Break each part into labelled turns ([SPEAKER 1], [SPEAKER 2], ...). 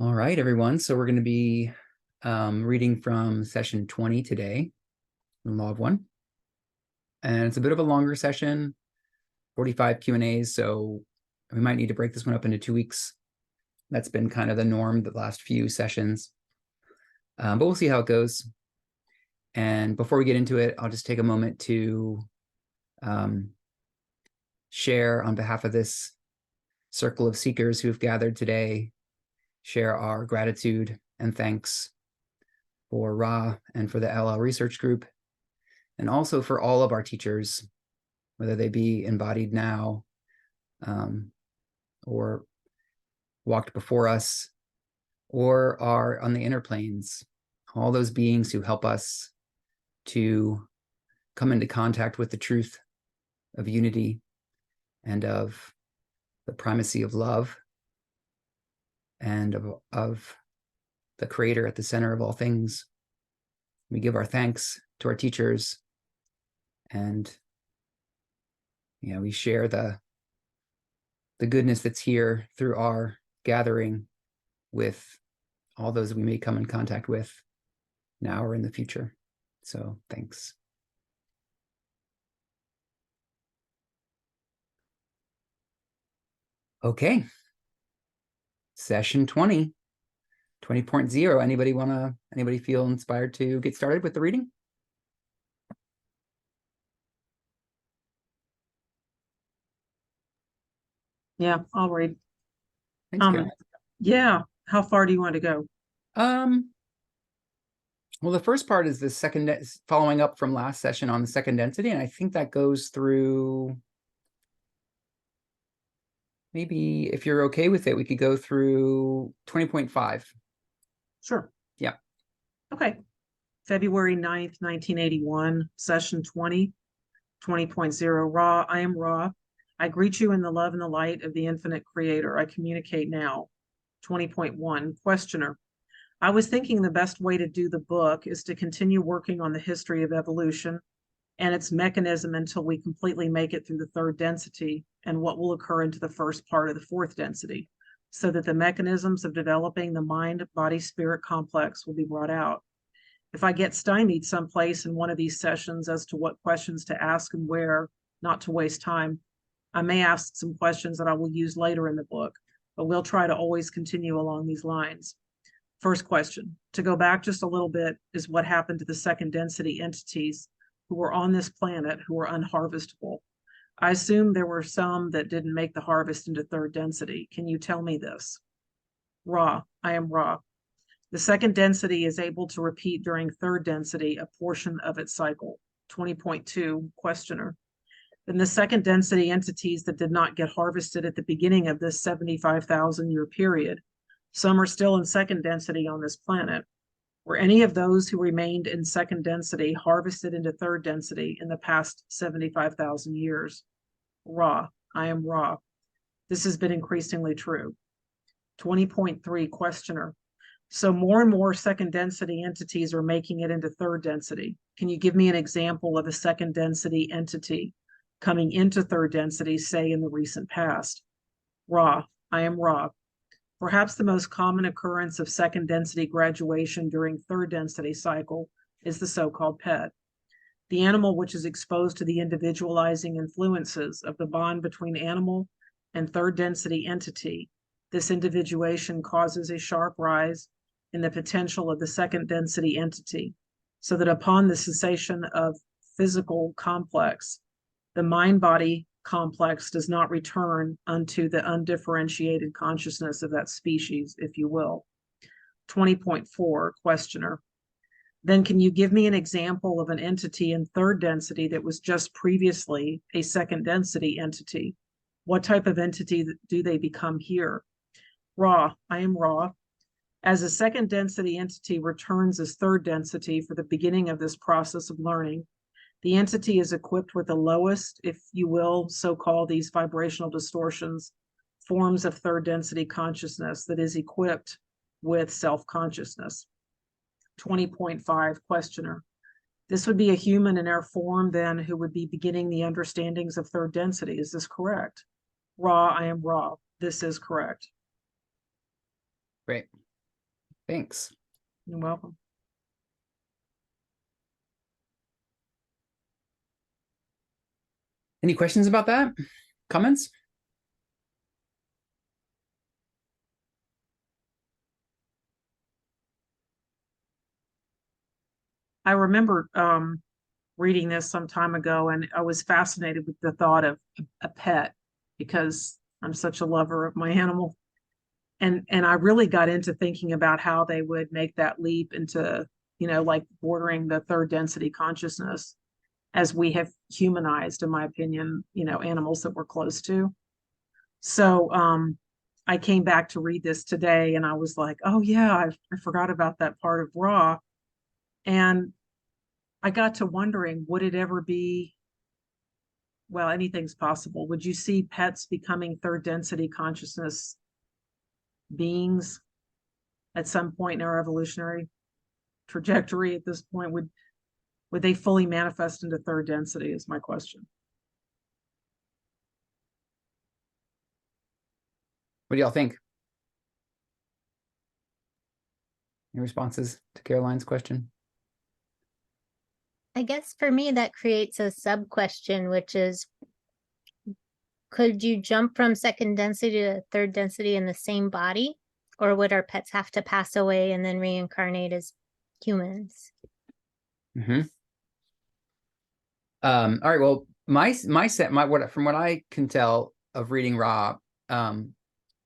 [SPEAKER 1] All right, everyone. So we're going to be reading from session 20 today, Law of One. And it's a bit of a longer session, 45 Q&As. So we might need to break this one up into 2 weeks. That's been kind of the norm the last few sessions. But we'll see how it goes. And before we get into it, I'll just take a moment to share on behalf of this circle of seekers who've gathered today, share our gratitude and thanks for Ra and for the LL Research Group, and also for all of our teachers, whether they be embodied now or walked before us or are on the inner planes, all those beings who help us to come into contact with the truth of unity and of the primacy of love and of the creator at the center of all things. We give our thanks to our teachers, and we share the goodness that's here through our gathering with all those we may come in contact with now or in the future. So thanks. Okay. Session 20, 20.0. Anybody feel inspired to get started with the reading?
[SPEAKER 2] Yeah, I'll read.
[SPEAKER 1] Thanks, Karen.
[SPEAKER 2] Yeah. How far do you want to go?
[SPEAKER 1] Well, the first part is the second, following up from last session on the second density, and I think that goes through, maybe if you're okay with it, we could go through 20.5.
[SPEAKER 2] Sure.
[SPEAKER 1] Yeah.
[SPEAKER 2] Okay. February 9th, 1981, session 20, 20.0. Ra, I am Ra. I greet you in the love and the light of the infinite creator. I communicate now. 20.1, questioner. I was thinking the best way to do the book is to continue working on the history of evolution and its mechanism until we completely make it through the third density and what will occur into the first part of the fourth density, so that the mechanisms of developing the mind-body-spirit complex will be brought out. If I get stymied someplace in one of these sessions as to what questions to ask and where, not to waste time, I may ask some questions that I will use later in the book, but we'll try to always continue along these lines. First question, to go back just a little bit, is what happened to the second density entities who were on this planet who were unharvestable. I assume there were some that didn't make the harvest into third density. Can you tell me this? Ra, I am Ra. The second density is able to repeat during third density a portion of its cycle. 20.2, questioner. Then the second density entities that did not get harvested at the beginning of this 75,000 year period, some are still in second density on this planet. Were any of those who remained in second density harvested into third density in the past 75,000 years? Ra, I am Ra. This has been increasingly true. 20.3, questioner. So more and more second density entities are making it into third density. Can you give me an example of a second density entity coming into third density, say in the recent past? Ra, I am Ra. Perhaps the most common occurrence of second density graduation during third density cycle is the so-called pet, the animal which is exposed to the individualizing influences of the bond between animal and third density entity. This individuation causes a sharp rise in the potential of the second density entity, so that upon the cessation of physical complex, the mind-body complex does not return unto the undifferentiated consciousness of that species, if you will. 20.4, questioner. Then can you give me an example of an entity in third density that was just previously a second density entity? What type of entity do they become here? Ra, I am Ra. As a second density entity returns as third density for the beginning of this process of learning, the entity is equipped with the lowest, if you will, so-called these vibrational distortions, forms of third density consciousness that is equipped with self-consciousness. 20.5, questioner. This would be a human in our form then who would be beginning the understandings of third density. Is this correct? Ra, I am Ra. This is correct.
[SPEAKER 1] Great. Thanks.
[SPEAKER 2] You're welcome.
[SPEAKER 1] Any questions about that? Comments?
[SPEAKER 2] I remember reading this some time ago, and I was fascinated with the thought of a pet because I'm such a lover of my animal. And I really got into thinking about how they would make that leap into, like bordering the third density consciousness as we have humanized, in my opinion, animals that we're close to. So I came back to read this today and I was like, oh yeah, I forgot about that part of Ra. And I got to wondering, would it ever be, well, anything's possible. Would you see pets becoming third density consciousness beings at some point in our evolutionary trajectory? At this point, would they fully manifest into third density is my question.
[SPEAKER 1] What do y'all think? Any responses to Caroline's question?
[SPEAKER 3] I guess for me, that creates a sub question, which is, could you jump from second density to third density in the same body? Or would our pets have to pass away and then reincarnate as humans?
[SPEAKER 1] Mm-hmm. All right. Well, from what I can tell of reading Ra,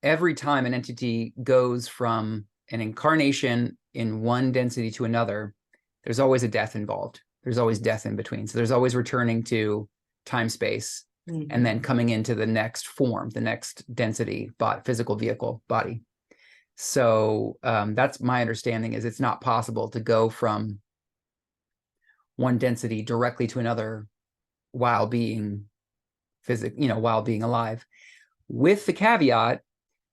[SPEAKER 1] every time an entity goes from an incarnation in one density to another, there's always a death involved. There's always death in between. So there's always returning to time space and then coming into the next form, the next density, physical vehicle, body. So that's my understanding, is it's not possible to go from one density directly to another while being while being alive, with the caveat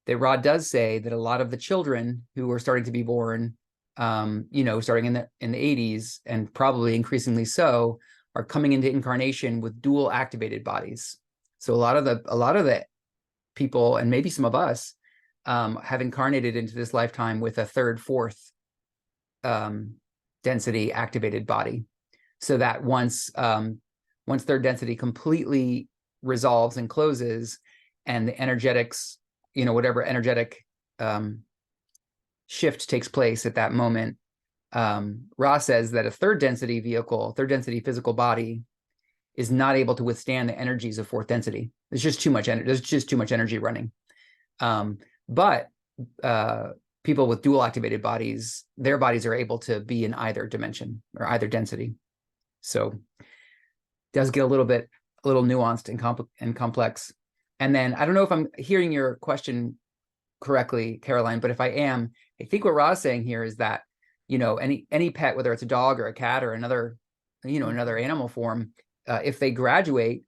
[SPEAKER 1] that Ra does say that a lot of the children who are starting to be born, starting in the 80s and probably increasingly so, are coming into incarnation with dual activated bodies. So a lot of the people, and maybe some of us, have incarnated into this lifetime with a third, fourth density activated body, so that once third density completely resolves and closes, and the energetics, whatever energetic shift takes place at that moment, Ra says that a third density physical body is not able to withstand the energies of fourth density. There's just too much energy. There's just too much energy running. But people with dual activated bodies, their bodies are able to be in either dimension or either density. So it does get a little nuanced and complex. And then I don't know if I'm hearing your question correctly, Caroline, but if I am, I think what Ra's saying here is that, any pet, whether it's a dog or a cat or another animal form, if they graduate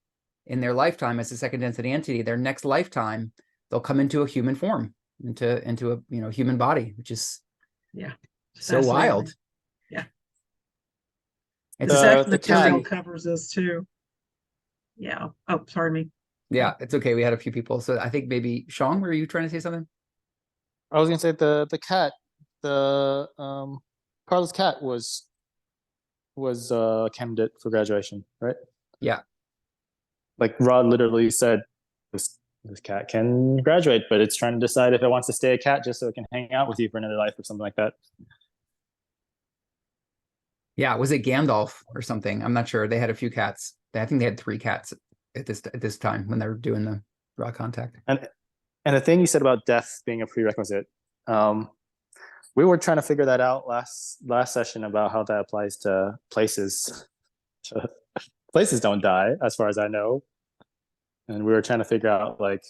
[SPEAKER 1] in their lifetime as a second density entity, their next lifetime, they'll come into a human form, into a human body, which is so wild.
[SPEAKER 2] Yeah.
[SPEAKER 1] It's
[SPEAKER 2] the cat covers this too. Yeah. Oh, pardon me.
[SPEAKER 1] Yeah, it's okay. We had a few people. So I think maybe Sean, were you trying to say something?
[SPEAKER 4] I was gonna say the cat, Carla's cat was a candidate for graduation, right?
[SPEAKER 1] Yeah.
[SPEAKER 4] Like Rod literally said, this cat can graduate, but it's trying to decide if it wants to stay a cat just so it can hang out with you for another life or something like that.
[SPEAKER 1] Yeah, was it Gandalf or something? I'm not sure. They had a few cats. I think they had 3 cats at this time when they were doing the Ra contact.
[SPEAKER 4] And the thing you said about death being a prerequisite, we were trying to figure that out last session about how that applies to places. Places don't die, as far as I know. And we were trying to figure out, like,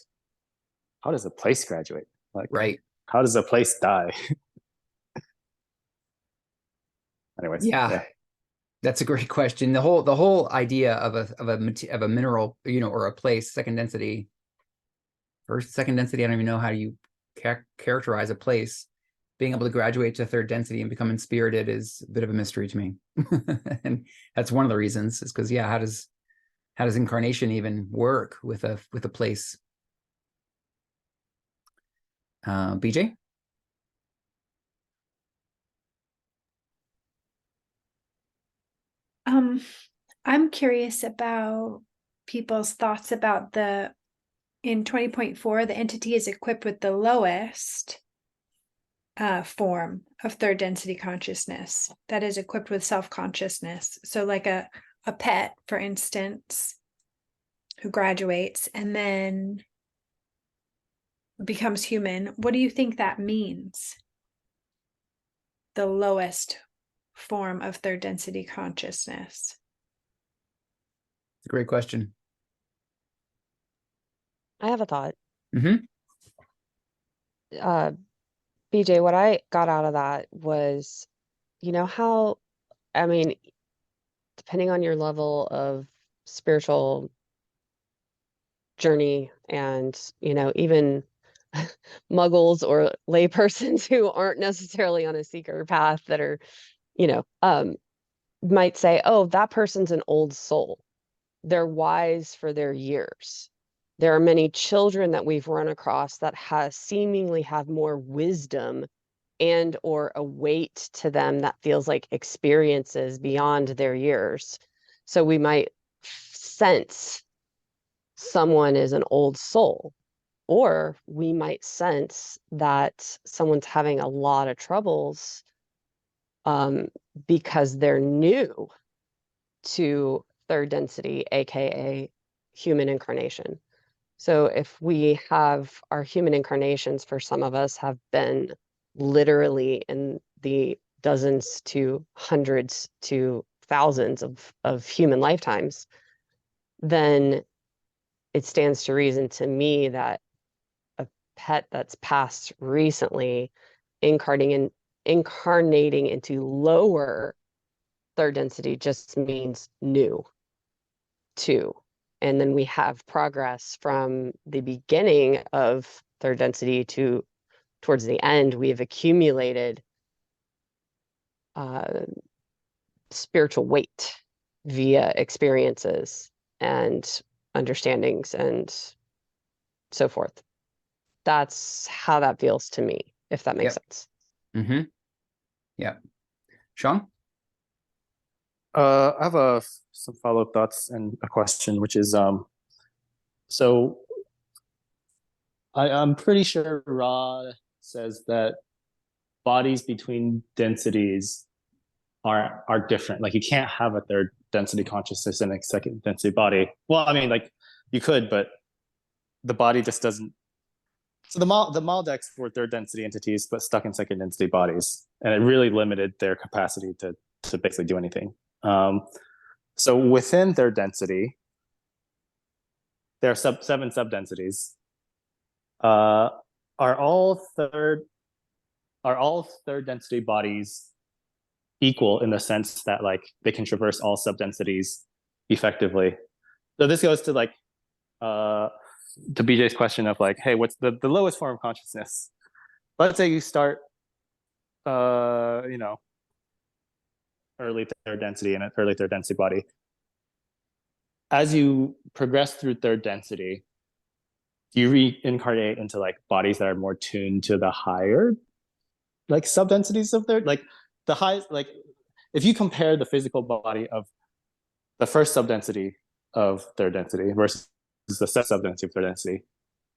[SPEAKER 4] how does a place graduate? Like,
[SPEAKER 1] right.
[SPEAKER 4] How does a place die? Anyways,
[SPEAKER 1] yeah, that's a great question. The whole idea of a mineral, or a place, second density, first, second density. I don't even know how you characterize a place. Being able to graduate to third density and become inspirited is a bit of a mystery to me. And that's one of the reasons, is because, how does incarnation even work with a place? BJ?
[SPEAKER 5] I'm curious about people's thoughts about in 20.4, the entity is equipped with the lowest form of third density consciousness that is equipped with self-consciousness. So like a pet, for instance, who graduates and then becomes human. What do you think that means? The lowest form of third density consciousness.
[SPEAKER 1] It's a great question.
[SPEAKER 6] I have a thought.
[SPEAKER 1] Mm-hmm.
[SPEAKER 6] BJ, what I got out of that was, you know how, I mean, depending on your level of spiritual journey and, you know, even muggles or laypersons who aren't necessarily on a seeker path that are, you know, might say, oh, that person's an old soul. They're wise for their years. There are many children that we've run across that seemingly have more wisdom and or a weight to them that feels like experiences beyond their years. So we might sense someone is an old soul, or we might sense that someone's having a lot of troubles because they're new to third density, aka human incarnation. So if we have our human incarnations, for some of us have been literally in the dozens to hundreds to thousands of human lifetimes, then it stands to reason to me that a pet that's passed recently incarnating into lower third density just means new too. And then we have progress from the beginning of third density to towards the end. We have accumulated spiritual weight via experiences and understandings and so forth. That's how that feels to me, if that makes sense.
[SPEAKER 1] Mm-hmm. Yeah. Sean?
[SPEAKER 4] I have some follow-up thoughts and a question, which is so I'm pretty sure Ra says that bodies between densities are different. Like you can't have a third density consciousness in a second density body. Well, I mean, like you could, but the body just doesn't. So the Maldecs were third density entities, but stuck in second density bodies, and it really limited their capacity to basically do anything. So within third density, there are seven subdensities. Are all third density bodies equal in the sense that like they can traverse all subdensities effectively? So this goes to like to BJ's question of like, hey, what's the lowest form of consciousness? Let's say you start you know, early third density in an early third density body. As you progress through third density, you reincarnate into like bodies that are more tuned to the higher like subdensities of third, like the highest, like if you compare the physical body of the first subdensity of third density versus the second subdensity of third density,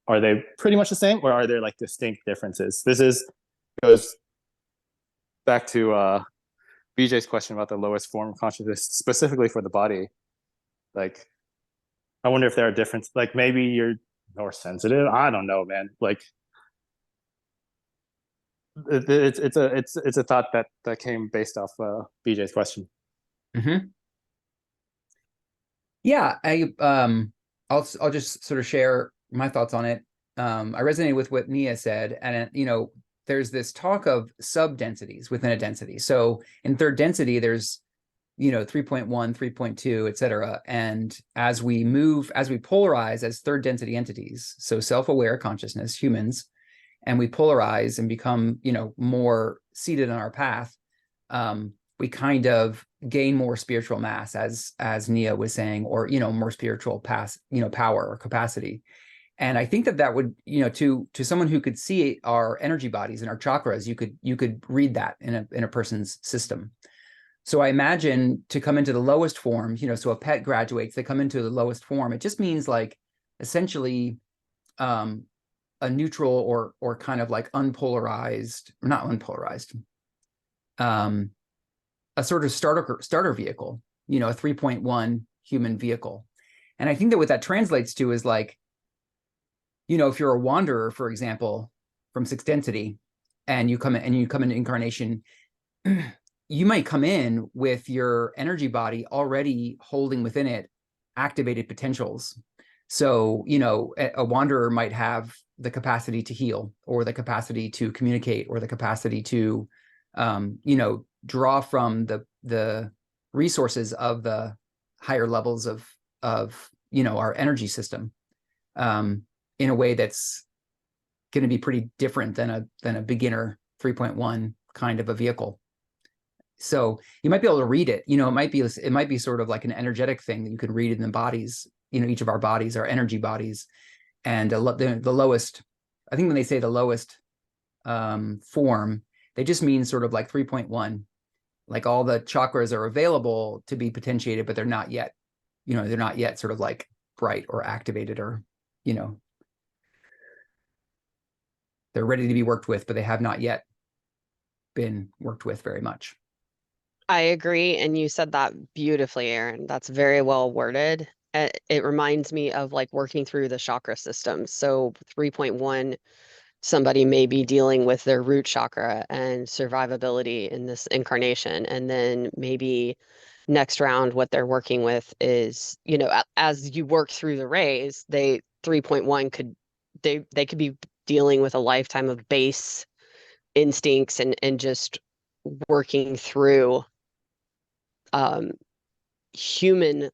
[SPEAKER 4] are they pretty much the same, or are there like distinct differences? This goes back to BJ's question about the lowest form of consciousness, specifically for the body. Like, I wonder if there are differences. Like maybe you're more sensitive. I don't know, man. Like, it's a thought that came based off BJ's question.
[SPEAKER 1] Mm-hmm. Yeah, I'll just sort of share my thoughts on it. I resonated with what Nia said, and you know, there's this talk of sub-densities within a density. So in third density, there's, you know, 3.1, 3.2, et cetera. And as we polarize as third density entities, so self-aware consciousness, humans, and we polarize and become, you know, more seated on our path, we kind of gain more spiritual mass, as Nia was saying, or, you know, more spiritual power or capacity. And I think that would, you know, to someone who could see our energy bodies and our chakras, you could read that in a person's system. So I imagine to come into the lowest form, you know, so a pet graduates, they come into the lowest form. It just means like essentially a neutral or kind of like unpolarized, or not unpolarized, a sort of starter vehicle, you know, a 3.1 human vehicle. And I think that what that translates to is like, you know, if you're a wanderer, for example, from sixth density, and you come into incarnation, you might come in with your energy body already holding within it activated potentials. So, you know, a wanderer might have the capacity to heal, or the capacity to communicate, or the capacity to, you know, draw from the resources of the higher levels of you know, our energy system, in a way that's going to be pretty different than a beginner 3.1 kind of a vehicle. So you might be able to read it. You know, it might be sort of like an energetic thing that you can read in the bodies. You know, each of our bodies, our energy bodies, and the lowest. I think when they say the lowest form, they just mean sort of like 3.1. Like all the chakras are available to be potentiated, but they're not yet. You know, they're not yet sort of like bright or activated, or, you know, they're ready to be worked with, but they have not yet been worked with very much.
[SPEAKER 6] I agree. And you said that beautifully, Aaron. That's very well worded. It reminds me of like working through the chakra systems. So 3.1, somebody may be dealing with their root chakra and survivability in this incarnation. And then maybe next round, what they're working with is, you know, as you work through the rays, 3.1 they could be dealing with a lifetime of base instincts and just working through human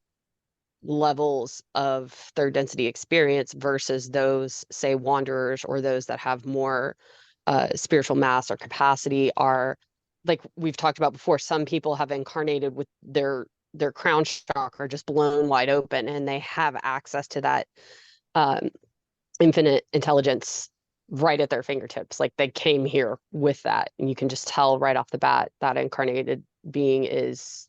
[SPEAKER 6] levels of third density experience versus those, say, wanderers, or those that have more spiritual mass or capacity, are, like we've talked about before, some people have incarnated with their crown chakra just blown wide open, and they have access to that infinite intelligence right at their fingertips. Like they came here with that, and you can just tell right off the bat that incarnated being is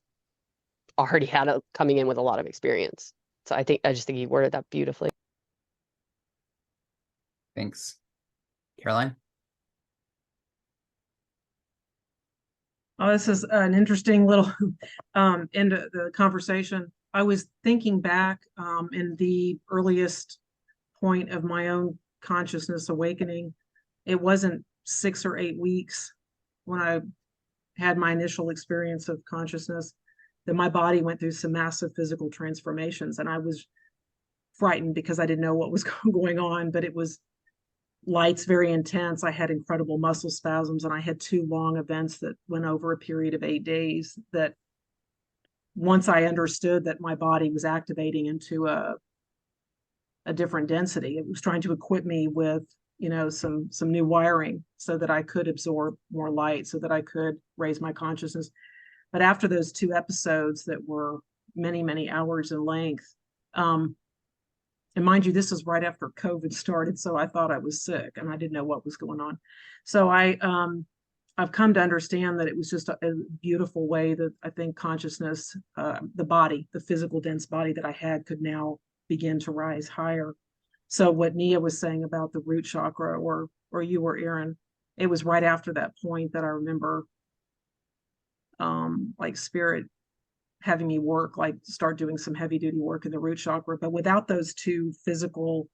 [SPEAKER 6] already coming in with a lot of experience. So I just think you worded that beautifully.
[SPEAKER 1] Thanks. Caroline?
[SPEAKER 2] Oh, this is an interesting little end of the conversation. I was thinking back in the earliest point of my own consciousness awakening. It wasn't 6 or 8 weeks when I had my initial experience of consciousness that my body went through some massive physical transformations, and I was frightened because I didn't know what was going on, but it was lights, very intense. I had incredible muscle spasms, and I had 2 long events that went over a period of 8 days. That once I understood that my body was activating into a different density, it was trying to equip me with, you know, some new wiring so that I could absorb more light, so that I could raise my consciousness. But after those 2 episodes that were many, many hours in length, and mind you, this was right after COVID started, so I thought I was sick and I didn't know what was going on. So I've come to understand that it was just a beautiful way that I think consciousness, the body, the physical dense body that I had, could now begin to rise higher. So what Nia was saying about the root chakra, or you or Aaron, it was right after that point that I remember like spirit having me start doing some heavy duty work in the root chakra. But without those 2 physical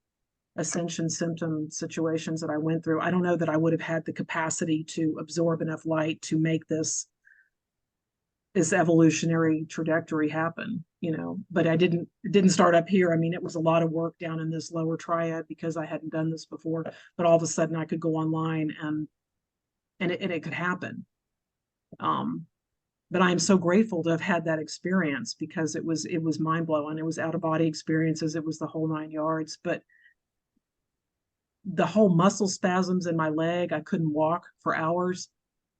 [SPEAKER 2] ascension symptom situations that I went through, I don't know that I would have had the capacity to absorb enough light to make this evolutionary trajectory happen, you know. But it didn't start up here. I mean, it was a lot of work down in this lower triad because I hadn't done this before, but all of a sudden I could go online and it could happen. But I am so grateful to have had that experience, because it was mind blowing. It was out of body experiences. It was the whole 9 yards. But the whole muscle spasms in my leg, I couldn't walk for hours.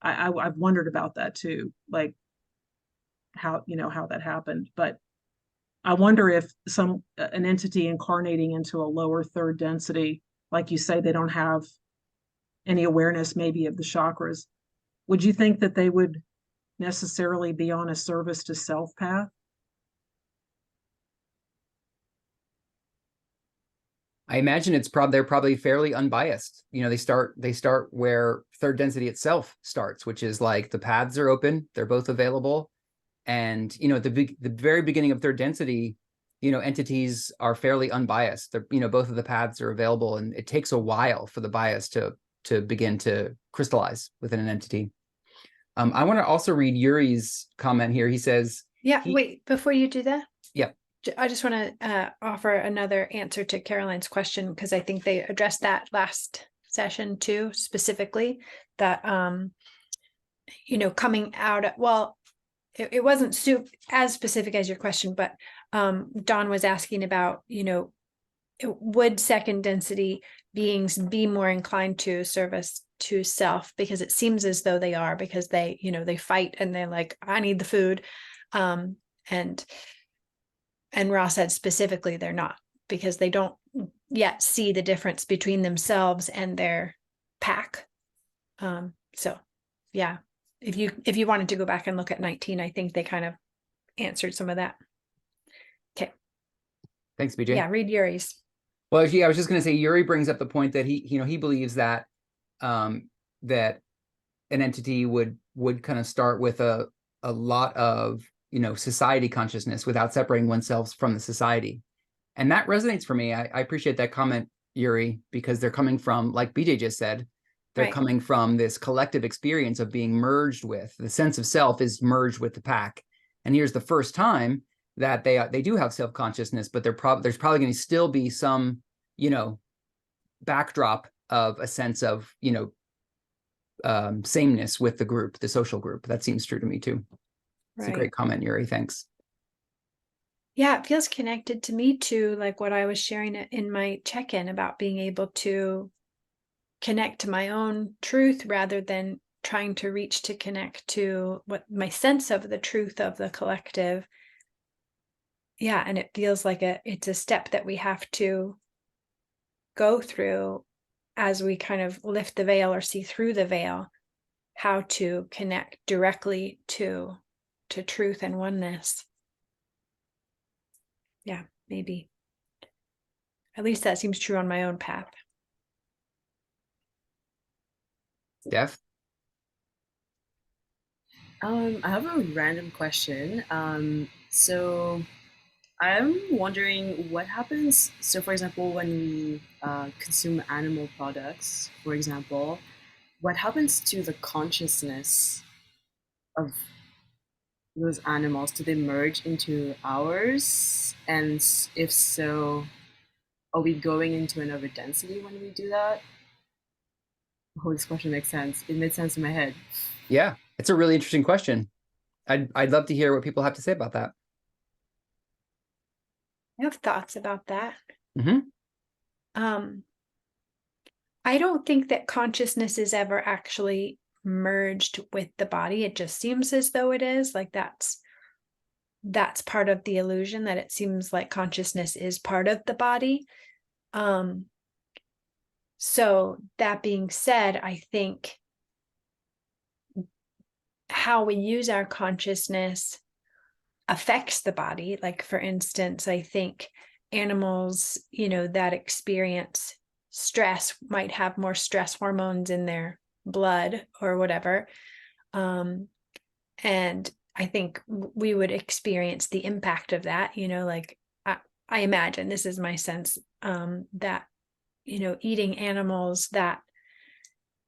[SPEAKER 2] I've wondered about that too, like how that happened. But I wonder if an entity incarnating into a lower third density, like you say, they don't have any awareness maybe of the chakras. Would you think that they would necessarily be on a service to self path?
[SPEAKER 1] I imagine they're probably fairly unbiased. You know, they start where third density itself starts, which is like the paths are open, they're both available. And, you know, at the very beginning of third density, you know, entities are fairly unbiased. They're, you know, both of the paths are available, and it takes a while for the bias to begin to crystallize within an entity. I want to also read Yuri's comment here. He says,
[SPEAKER 5] Yeah, wait, before you do that.
[SPEAKER 1] Yeah.
[SPEAKER 5] I just want to offer another answer to Caroline's question, because I think they addressed that last session too, specifically that, you know, coming out of, well, it wasn't as specific as your question, but Don was asking about, you know, would second density beings be more inclined to service to self, because it seems as though they are, because they, you know, they fight and they're like, I need the food. And Ross said specifically they're not, because they don't yet see the difference between themselves and their pack. So yeah, if you wanted to go back and look at 19, I think they kind of answered some of that. Okay.
[SPEAKER 1] Thanks, BJ.
[SPEAKER 5] Yeah, read Yuri's.
[SPEAKER 1] Well, yeah, I was just going to say, Yuri brings up the point that he believes that that an entity would kind of start with a lot of, you know, society consciousness without separating oneself from the society. And that resonates for me. I appreciate that comment, Yuri, because they're coming from, like BJ just said, they're coming from this collective experience of being merged with. The sense of self is merged with the pack. And here's the first time that they do have self-consciousness, but there's probably going to still be some, you know, backdrop of a sense of, you know, sameness with the group, the social group. That seems true to me too. It's a great comment, Yuri. Thanks.
[SPEAKER 5] Yeah, it feels connected to me too, like what I was sharing in my check-in about being able to connect to my own truth rather than trying to reach to connect to what my sense of the truth of the collective. Yeah, and it feels like it's a step that we have to go through as we kind of lift the veil or see through the veil, how to connect directly to truth and oneness. Yeah, maybe. At least that seems true on my own path.
[SPEAKER 1] Steph?
[SPEAKER 7] I have a random question. So I'm wondering what happens. So, for example, when we consume animal products, for example, what happens to the consciousness of those animals? Do they merge into ours? And if so, are we going into another density when we do that? I hope this question makes sense. It made sense in my head.
[SPEAKER 1] Yeah, it's a really interesting question. I'd love to hear what people have to say about that.
[SPEAKER 5] I have thoughts about that.
[SPEAKER 1] Mm-hmm.
[SPEAKER 5] I don't think that consciousness is ever actually merged with the body. It just seems as though it is. Like that's part of the illusion, that it seems like consciousness is part of the body. So that being said, I think how we use our consciousness affects the body. Like, for instance, I think animals, you know, that experience stress might have more stress hormones in their blood or whatever. And I think we would experience the impact of that, you know, like I imagine, this is my sense, that, you know, eating animals that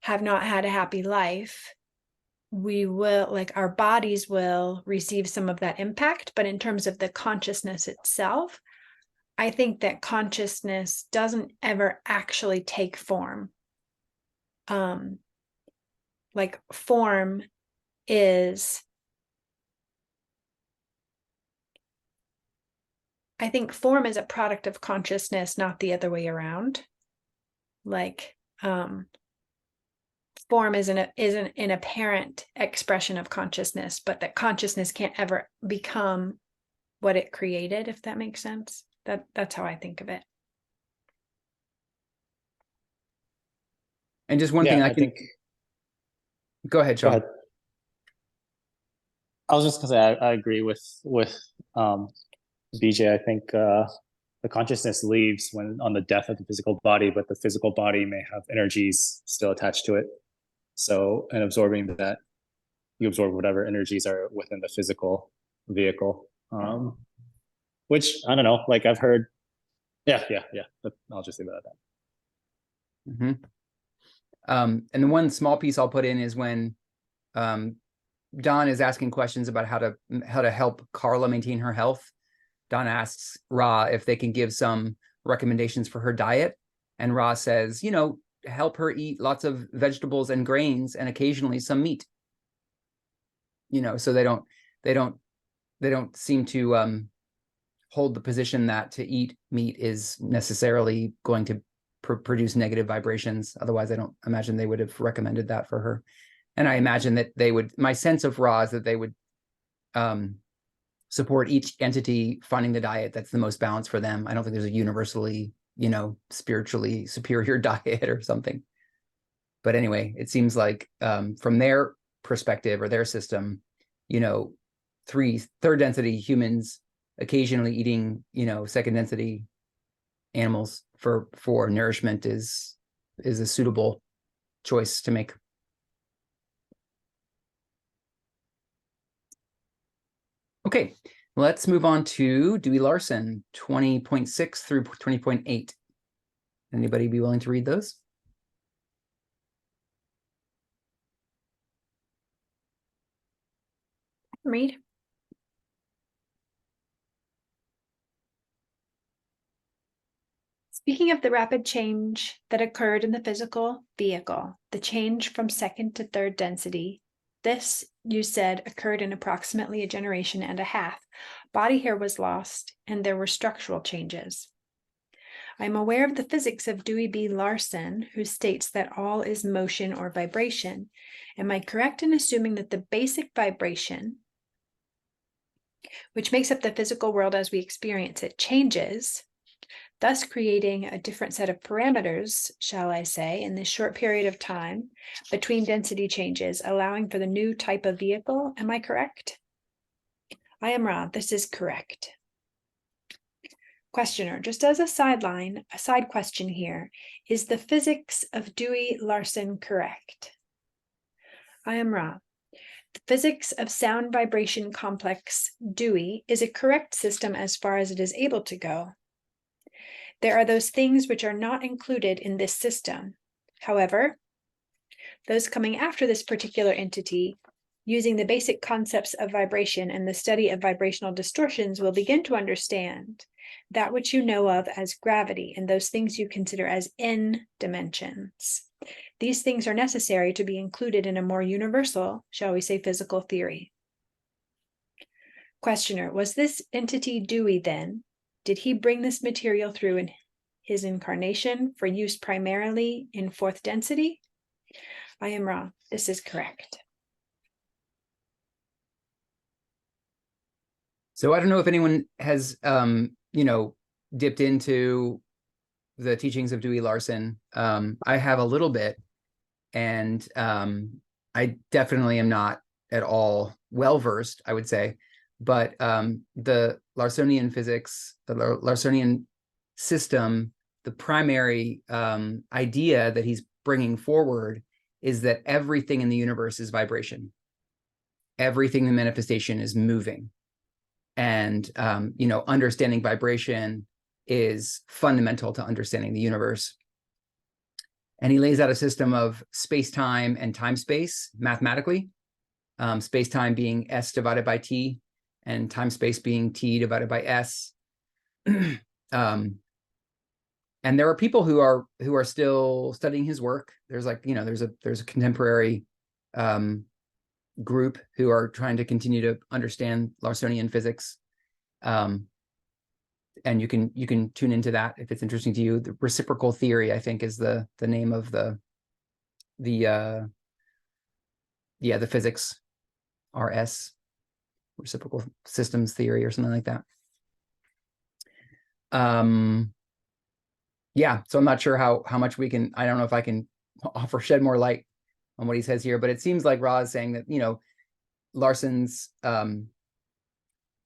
[SPEAKER 5] have not had a happy life, we will, like, our bodies will receive some of that impact. But in terms of the consciousness itself, I think that consciousness doesn't ever actually take form. Like, form is, I think form is a product of consciousness, not the other way around. Like, form is an apparent expression of consciousness, but that consciousness can't ever become what it created, if that makes sense. That's how I think of it.
[SPEAKER 1] And just one thing I think. Go ahead, Sean.
[SPEAKER 4] Go ahead. I was just gonna say I agree with BJ. I think the consciousness leaves when on the death of the physical body, but the physical body may have energies still attached to it. So, and absorbing that, you absorb whatever energies are within the physical vehicle. Which I don't know, like I've heard. Yeah. But I'll just leave it at that.
[SPEAKER 1] And the one small piece I'll put in is when Don is asking questions about how to help Carla maintain her health. Don asks Ra if they can give some recommendations for her diet, and Ra says, help her eat lots of vegetables and grains and occasionally some meat. So they don't seem to hold the position that to eat meat is necessarily going to produce negative vibrations. Otherwise, I don't imagine they would have recommended that for her. And I imagine that they would, my sense of Ra is that they would support each entity finding the diet that's the most balanced for them. I don't think there's a universally, spiritually superior diet or something. But anyway, it seems like from their perspective or their system, third density humans occasionally eating, second density animals for nourishment is a suitable choice to make. Okay, let's move on to Dewey Larson, 20.6 through 20.8. Anybody be willing to read those?
[SPEAKER 5] Read. Speaking of the rapid change that occurred in the physical vehicle, the change from second to third density, this, you said, occurred in approximately a generation and a half. Body hair was lost, and there were structural changes. I am aware of the physics of Dewey B. Larson, who states that all is motion or vibration. Am I correct in assuming that the basic vibration, which makes up the physical world as we experience it, changes, thus creating a different set of parameters, shall I say, in this short period of time between density changes, allowing for the new type of vehicle? Am I correct? I am Ra. This is correct. Questioner, just as a side question here, is the physics of Dewey Larson correct? I am Ra. The physics of sound vibration complex Dewey is a correct system as far as it is able to go. There are those things which are not included in this system. However, those coming after this particular entity, using the basic concepts of vibration and the study of vibrational distortions, will begin to understand that which you know of as gravity and those things you consider as N dimensions. These things are necessary to be included in a more universal, shall we say, physical theory. Questioner, was this entity Dewey then? Did he bring this material through in his incarnation for use primarily in fourth density? I am Ra. This is correct.
[SPEAKER 1] So I don't know if anyone has, dipped into the teachings of Dewey Larson. I have a little bit, and I definitely am not at all well-versed, I would say. But the Larsonian physics, the Larsonian system, the primary idea that he's bringing forward is that everything in the universe is vibration. Everything in manifestation is moving. And, understanding vibration is fundamental to understanding the universe. And he lays out a system of space-time and time-space mathematically, space-time being S divided by T, and time-space being T divided by S. And there are people who are still studying his work. There's there's a contemporary group who are trying to continue to understand Larsonian physics. And you can tune into that if it's interesting to you. The reciprocal theory, I think, is the name of the physics, RS, reciprocal systems theory or something like that. Yeah, so I'm not sure how much we can, I don't know if I can shed more light on what he says here, but it seems like Ra is saying that, Larson's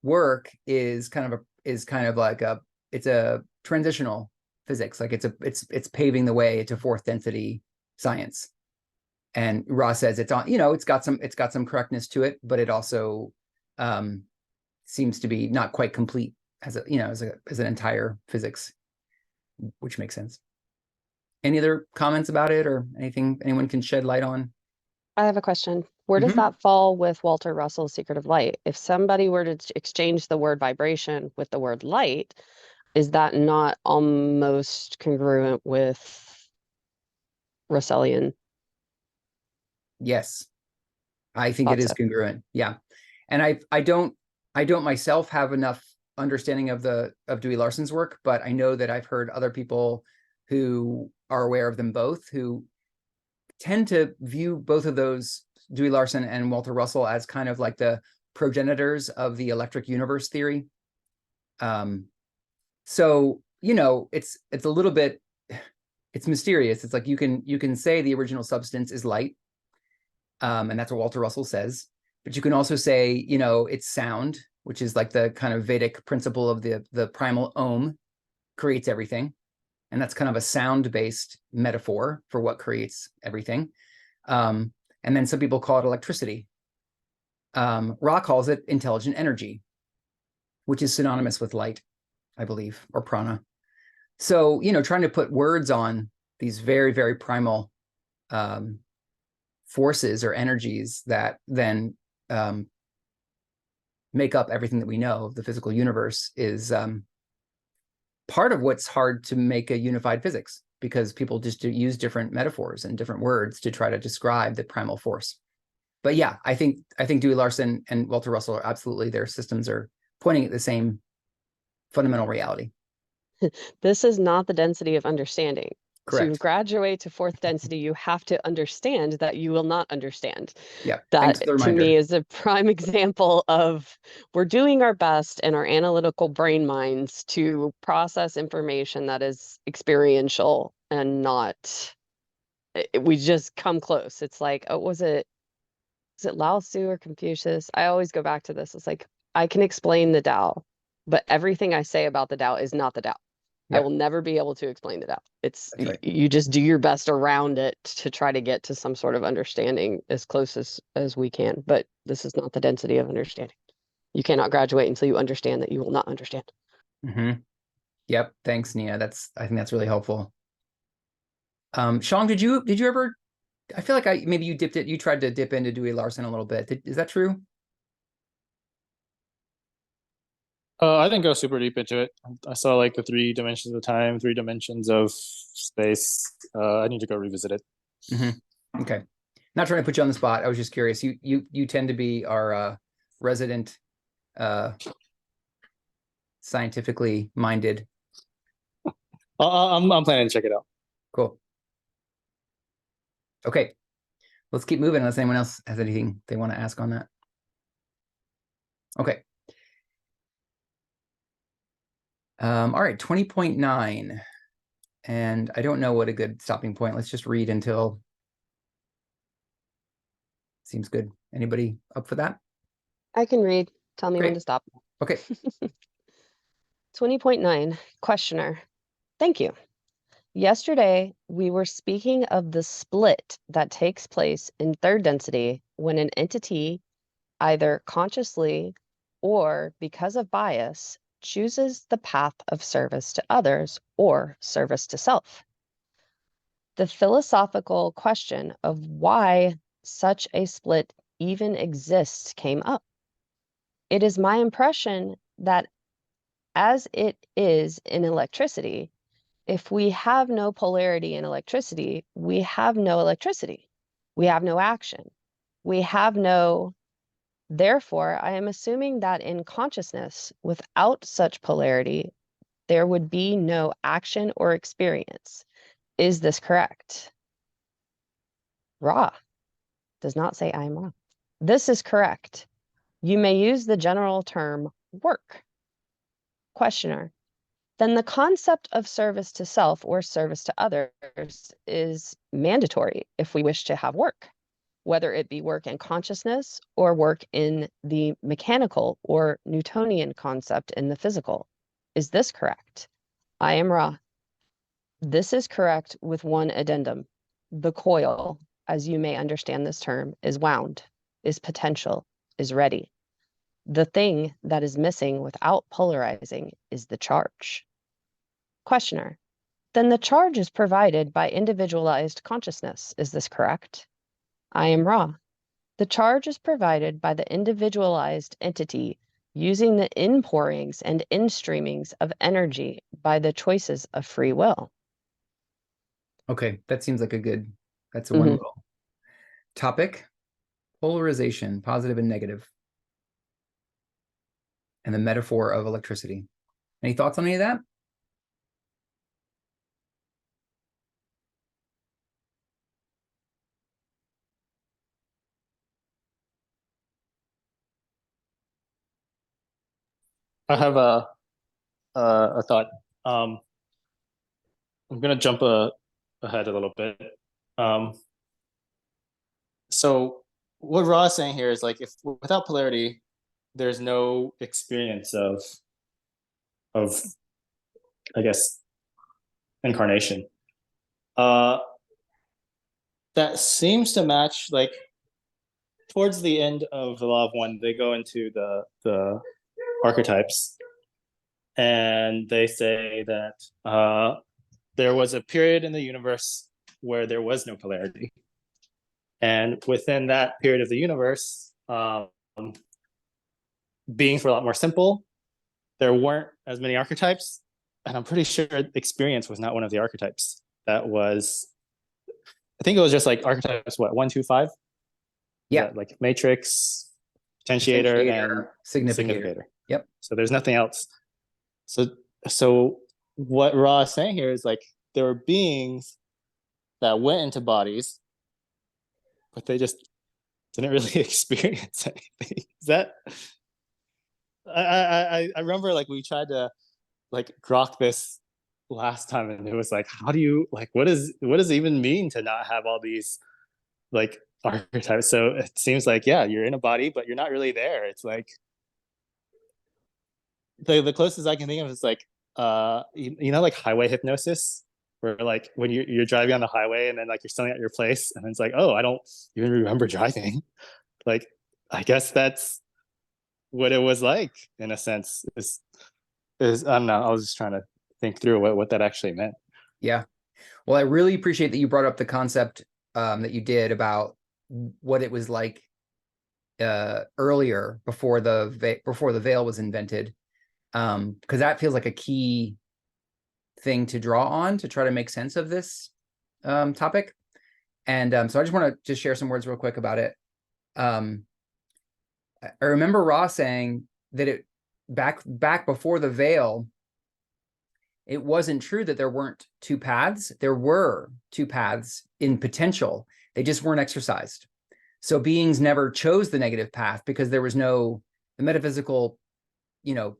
[SPEAKER 1] work is kind of like it's a transitional physics, like it's paving the way to fourth density science. And Ra says it's on, it's got some correctness to it, but it also seems to be not quite complete as an entire physics, which makes sense. Any other comments about it, or anything anyone can shed light on?
[SPEAKER 6] I have a question. Where does
[SPEAKER 1] Mhm.
[SPEAKER 6] that fall with Walter Russell's Secret of Light? If somebody were to exchange the word vibration with the word light, is that not almost congruent with Russellian?
[SPEAKER 1] Yes, I think it
[SPEAKER 6] Thought
[SPEAKER 1] is
[SPEAKER 6] so.
[SPEAKER 1] congruent. Yeah, and I don't myself have enough understanding of Dewey Larson's work, but I know that I've heard other people who are aware of them both, who tend to view both of those, Dewey Larson and Walter Russell, as kind of like the progenitors of the electric universe theory. So it's a little bit, it's mysterious. It's like you can say the original substance is light, and that's what Walter Russell says. But you can also say, it's sound, which is like the kind of Vedic principle of the primal Om creates everything. And that's kind of a sound-based metaphor for what creates everything. And then some people call it electricity. Ra calls it intelligent energy, which is synonymous with light, I believe, or prana. So, trying to put words on these very, very primal forces or energies that then make up everything that we know of the physical universe is part of what's hard to make a unified physics, because people just use different metaphors and different words to try to describe the primal force. But yeah, I think Dewey Larson and Walter Russell are absolutely, their systems are pointing at the same fundamental reality.
[SPEAKER 6] This is not the density of understanding. To
[SPEAKER 1] Correct.
[SPEAKER 6] graduate to fourth density, you have to understand that you will not understand.
[SPEAKER 1] Yeah.
[SPEAKER 6] That
[SPEAKER 1] Thanks for the
[SPEAKER 6] to
[SPEAKER 1] reminder.
[SPEAKER 6] me is a prime example of we're doing our best in our analytical brain minds to process information that is experiential and not, we just come close. It's like, oh, was it Lao Tzu or Confucius? I always go back to this. It's like, I can explain the Tao, but everything I say about the Tao is not the Tao. I
[SPEAKER 1] Yeah.
[SPEAKER 6] will never be able to explain it out. It's
[SPEAKER 1] That's right.
[SPEAKER 6] you just do your best around it to try to get to some sort of understanding as close as we can. But this is not the density of understanding. You cannot graduate until you understand that you will not understand.
[SPEAKER 1] Mm-hmm. Yep. Thanks, Nia. I think that's really helpful. Sean, did you ever? I feel like maybe you tried to dip into Dewey Larson a little bit. Is that true?
[SPEAKER 4] I didn't go super deep into it. I saw like the 3 dimensions of time, 3 dimensions of space. I need to go revisit it.
[SPEAKER 1] Mm-hmm. Okay. Not trying to put you on the spot. I was just curious. You tend to be our resident scientifically minded.
[SPEAKER 4] I'm planning to check it out.
[SPEAKER 1] Cool. Okay. Let's keep moving unless anyone else has anything they want to ask on that. Okay. All right, 20.9. And I don't know what a good stopping point. Let's just read until seems good. Anybody up for that?
[SPEAKER 6] I can read. Tell me when
[SPEAKER 1] Great.
[SPEAKER 6] to stop.
[SPEAKER 1] Okay.
[SPEAKER 6] 20.9, questioner. Thank you. Yesterday, we were speaking of the split that takes place in third density when an entity, either consciously or because of bias, chooses the path of service to others or service to self. The philosophical question of why such a split even exists came up. It is my impression that as it is in electricity, if we have no polarity in electricity, we have no electricity. We have no action. We have no, therefore, I am assuming that in consciousness, without such polarity, there would be no action or experience. Is this correct? Ra does not say I am wrong. This is correct. You may use the general term work. Questioner. Then the concept of service to self or service to others is mandatory if we wish to have work. whether it be work in consciousness or work in the mechanical or Newtonian concept in the physical. Is this correct? I am Ra. This is correct with one addendum. The coil, as you may understand this term, is wound, is potential, is ready. The thing that is missing without polarizing is the charge. Questioner, then the charge is provided by individualized consciousness. Is this correct? I am Ra. The charge is provided by the individualized entity using the inpourings and instreamings of energy by the choices of free will.
[SPEAKER 1] Okay, that seems like that's a one little topic. Polarization, positive and negative. And the metaphor of electricity. Any thoughts on any of that?
[SPEAKER 4] I have a thought. I'm gonna jump ahead a little bit. So what Ra is saying here is like, if without polarity, there's no experience of I guess incarnation. That seems to match, like towards the end of the Law of One, they go into the archetypes, and they say that there was a period in the universe where there was no polarity, and within that period of the universe, beings were a lot more simple. There weren't as many archetypes, and I'm pretty sure experience was not one of the archetypes. That was, I think it was just like archetypes, what, 1, 2, 5?
[SPEAKER 1] Yeah.
[SPEAKER 4] Like matrix, potentiator, and significator.
[SPEAKER 1] Yep.
[SPEAKER 4] So there's nothing else. So what Ra is saying here is like, there were beings that went into bodies, but they just didn't really experience anything. Is that, I remember like we tried to like grok this last time, and it was like, how do you, like, what does it even mean to not have all these like archetypes? So it seems like, yeah, you're in a body, but you're not really there. It's like the closest I can think of is like you know, like highway hypnosis, where like when you're driving on the highway and then like you're standing at your place and it's like, oh, I don't even remember driving. Like, I guess that's what it was like in a sense. Is I don't know, I was just trying to think through what that actually meant.
[SPEAKER 1] Yeah. Well, I really appreciate that you brought up the concept that you did about what it was like earlier before the veil was invented, because that feels like a key thing to draw on to try to make sense of this topic. And so I just want to just share some words real quick about it. I remember Ra saying that it back before the veil, it wasn't true that there weren't two paths. There were two paths in potential. They just weren't exercised. So beings never chose the negative path because there was no, the metaphysical, you know,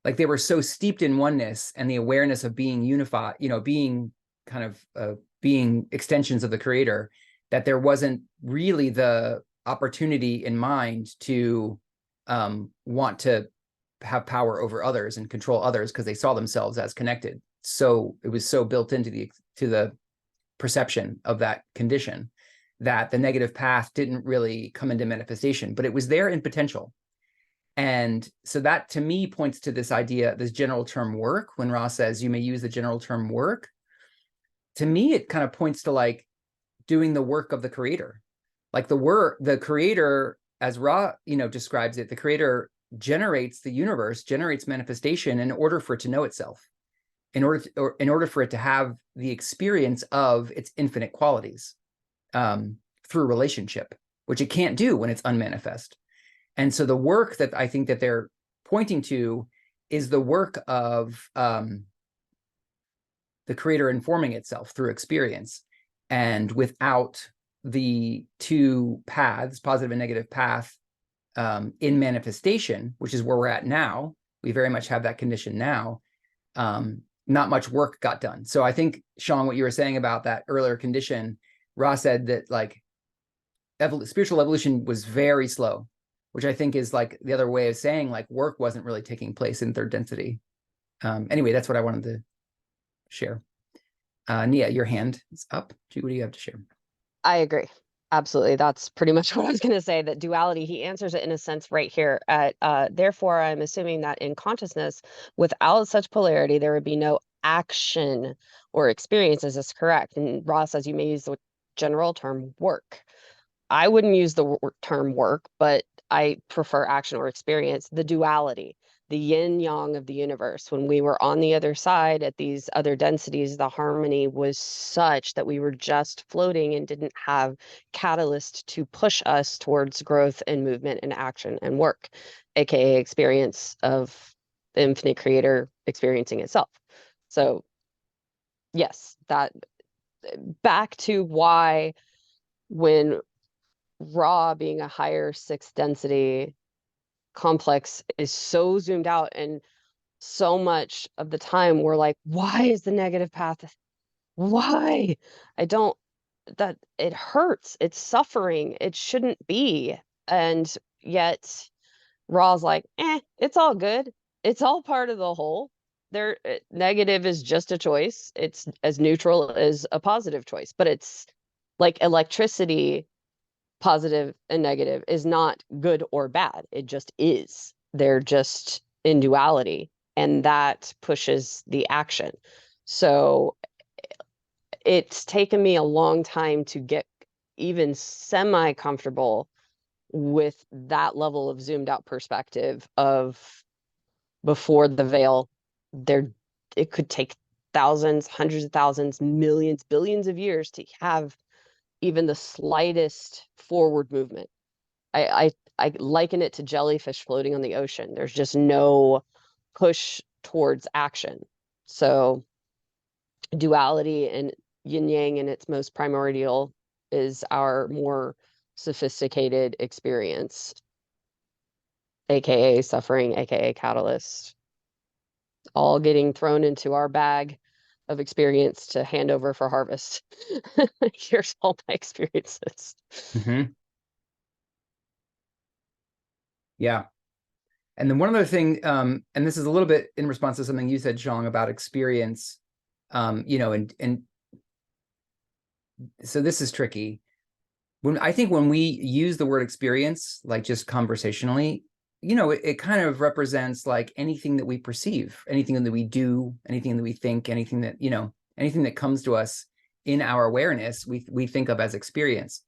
[SPEAKER 1] like they were so steeped in oneness and the awareness of being unified, you know, being kind of being extensions of the creator, that there wasn't really the opportunity in mind to want to have power over others and control others because they saw themselves as connected. So it was so built into the perception of that condition that the negative path didn't really come into manifestation, but it was there in potential. And so that to me points to this idea, this general term work. When Ra says you may use the general term work, to me it kind of points to like doing the work of the creator. Like the creator, as Ra, you know, describes it, the creator generates the universe, generates manifestation in order for it to know itself, in order for it to have the experience of its infinite qualities through relationship, which it can't do when it's unmanifest. And so the work that I think that they're pointing to is the work of the creator informing itself through experience. And without the two paths, positive and negative path, in manifestation, which is where we're at now, we very much have that condition now. not much work got done. So I think, Sean, what you were saying about that earlier condition, Ra said that like spiritual evolution was very slow, which I think is like the other way of saying like work wasn't really taking place in third density. Anyway, that's what I wanted to share. Nia, your hand is up. What do you have to share?
[SPEAKER 6] I agree. Absolutely. That's pretty much what I was going to say, that duality, he answers it in a sense right here at, therefore, I'm assuming that in consciousness, without such polarity, there would be no action or experience. Is this correct? And Ross says you may use the general term work. I wouldn't use the term work, but I prefer action or experience. The duality, the yin yang of the universe. When we were on the other side at these other densities, the harmony was such that we were just floating and didn't have catalyst to push us towards growth and movement and action and work, aka experience of the infinite creator experiencing itself. So yes, that back to why when Ra being a higher sixth density complex is so zoomed out, and so much of the time we're like, why is the negative path? Why? I don't, that it hurts, it's suffering, it shouldn't be. And yet Ra's like, it's all good. It's all part of the whole. Negative is just a choice. It's as neutral as a positive choice, but it's like electricity. Positive and negative is not good or bad. It just is. They're just in duality, and that pushes the action. So it's taken me a long time to get even semi-comfortable with that level of zoomed out perspective of before the veil. It could take thousands, hundreds of thousands, millions, billions of years to have even the slightest forward movement. I liken it to jellyfish floating on the ocean. There's just no push towards action. So duality and yin yang in its most primordial is our more sophisticated experience, aka suffering, aka catalyst, all getting thrown into our bag of experience to hand over for harvest. Here's all my experiences.
[SPEAKER 1] Mm-hmm. Yeah. And then one other thing, and this is a little bit in response to something you said, Zhang, about experience, and so this is tricky. I think when we use the word experience, like just conversationally, it kind of represents like anything that we perceive, anything that we do, anything that we think, anything that comes to us in our awareness, we think of as experience.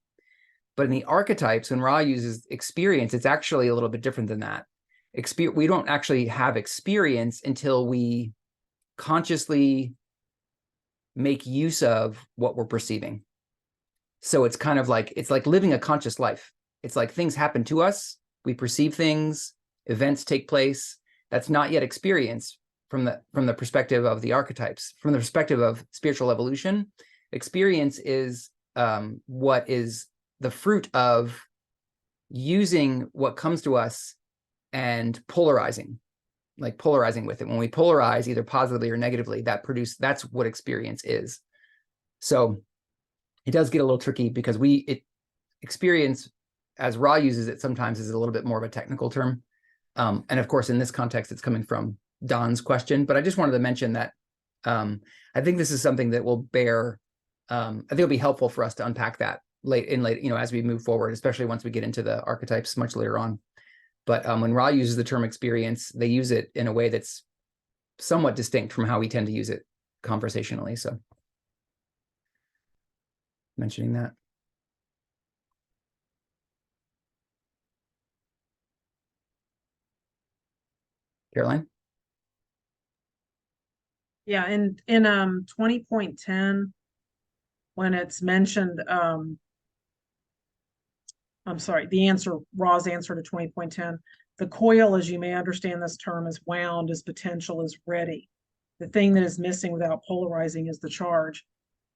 [SPEAKER 1] But in the archetypes, when Ra uses experience, it's actually a little bit different than that. We don't actually have experience until we consciously make use of what we're perceiving. So it's kind of like, it's like living a conscious life. It's like things happen to us, we perceive things, events take place. That's not yet experience from the perspective of the archetypes. From the perspective of spiritual evolution, experience is what is the fruit of using what comes to us and polarizing with it. When we polarize either positively or negatively, that's what experience is. So it does get a little tricky because experience, as Ra uses it sometimes, is a little bit more of a technical term. And of course, in this context, it's coming from Don's question, but I just wanted to mention that I think this is something that will bear, I think it'll be helpful for us to unpack that late, as we move forward, especially once we get into the archetypes much later on. But when Ra uses the term experience, they use it in a way that's somewhat distinct from how we tend to use it conversationally. So mentioning that. Caroline?
[SPEAKER 2] Yeah, in 20.10, when it's mentioned, I'm sorry, Ra's answer to 20.10, the coil, as you may understand this term, is wound as potential is ready. The thing that is missing without polarizing is the charge.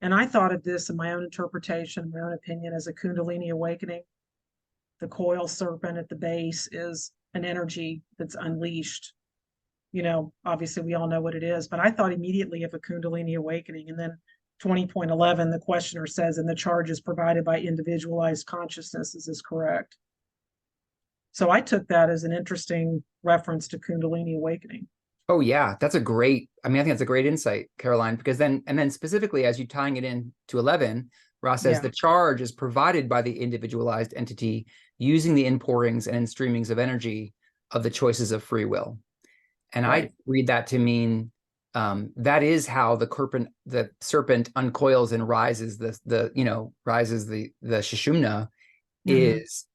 [SPEAKER 2] And I thought of this in my own interpretation, my own opinion, as a Kundalini awakening. The coil serpent at the base is an energy that's unleashed you know, obviously we all know what it is, but I thought immediately of a Kundalini awakening. And then 20.11, the questioner says, and the charge is provided by individualized consciousness. Is this correct? So I took that as an interesting reference to Kundalini awakening.
[SPEAKER 1] Oh yeah, that's a great, I mean, I think that's a great insight, Caroline, because then, and then specifically as you tying it in to 11, Ross says
[SPEAKER 2] Yeah.
[SPEAKER 1] the charge is provided by the individualized entity using the inpourings and instreamings of energy of the choices of free will. And
[SPEAKER 2] Right.
[SPEAKER 1] I read that to mean that is how the serpent uncoils and rises rises the Sushumna is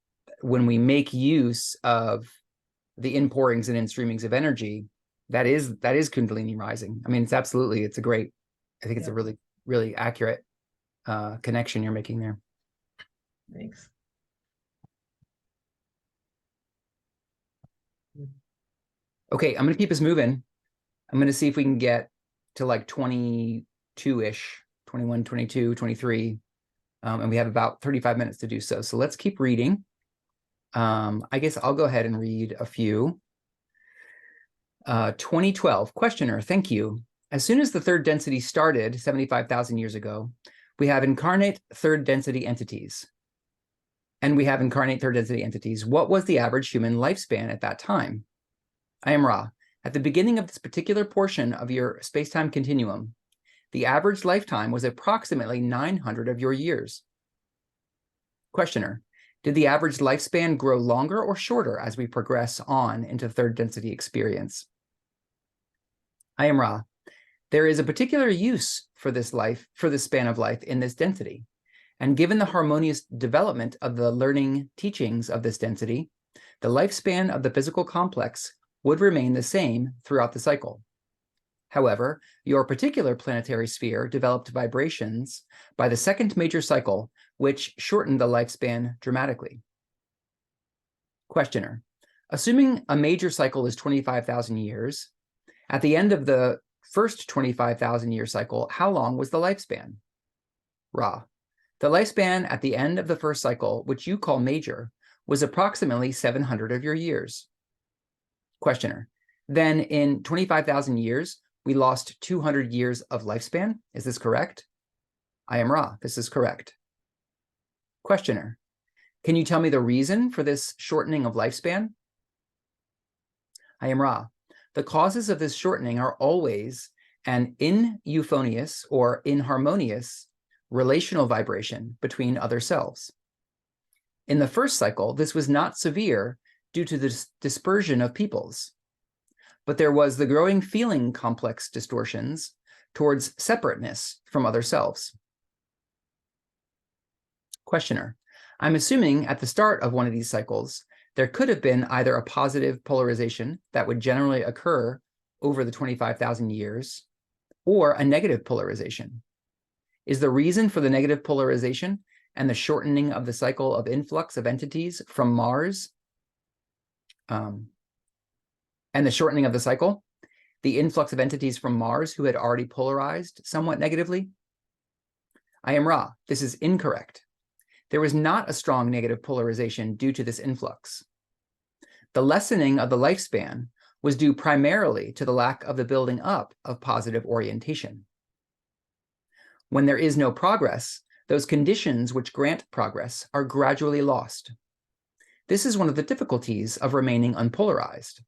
[SPEAKER 1] when we make use of the inpourings and instreamings of energy. That is Kundalini rising. I mean, it's absolutely, it's a great, I think it's a really, really accurate connection you're making there.
[SPEAKER 2] Thanks.
[SPEAKER 1] Okay, I'm going to keep us moving. I'm going to see if we can get to like 22-ish, 21, 22, 23. And we have about 35 minutes to do so. So let's keep reading. I guess I'll go ahead and read a few. 2012, questioner, thank you. As soon as the third density started 75,000 years ago, we have incarnate third density entities. And we have incarnate third density entities. What was the average human lifespan at that time? I am Ra. At the beginning of this particular portion of your space-time continuum, the average lifetime was approximately 900 of your years. Questioner, did the average lifespan grow longer or shorter as we progress on into third density experience? I am Ra. There is a particular use for this span of life in this density. And given the harmonious development of the learning teachings of this density, the lifespan of the physical complex would remain the same throughout the cycle. However, your particular planetary sphere developed vibrations by the second major cycle, which shortened the lifespan dramatically. Questioner, assuming a major cycle is 25,000 years, at the end of the first 25,000 year cycle, how long was the lifespan? Ra, the lifespan at the end of the first cycle, which you call major, was approximately 700 of your years. Questioner, then in 25,000 years, we lost 200 years of lifespan. Is this correct? I am Ra. This is correct. Questioner, can you tell me the reason for this shortening of lifespan? I am Ra. The causes of this shortening are always an ineuphonious or inharmonious relational vibration between other selves. In the first cycle, this was not severe due to the dispersion of peoples, but there was the growing feeling complex distortions towards separateness from other selves. Questioner, I'm assuming at the start of one of these cycles, there could have been either a positive polarization that would generally occur over the 25,000 years, or a negative polarization. Is the reason for the negative polarization and the shortening of the cycle of influx of entities from Mars, and the shortening of the cycle, the influx of entities from Mars who had already polarized somewhat negatively? I am Ra. This is incorrect. There was not a strong negative polarization due to this influx. The lessening of the lifespan was due primarily to the lack of the building up of positive orientation. When there is no progress, those conditions which grant progress are gradually lost. This is one of the difficulties of remaining unpolarized.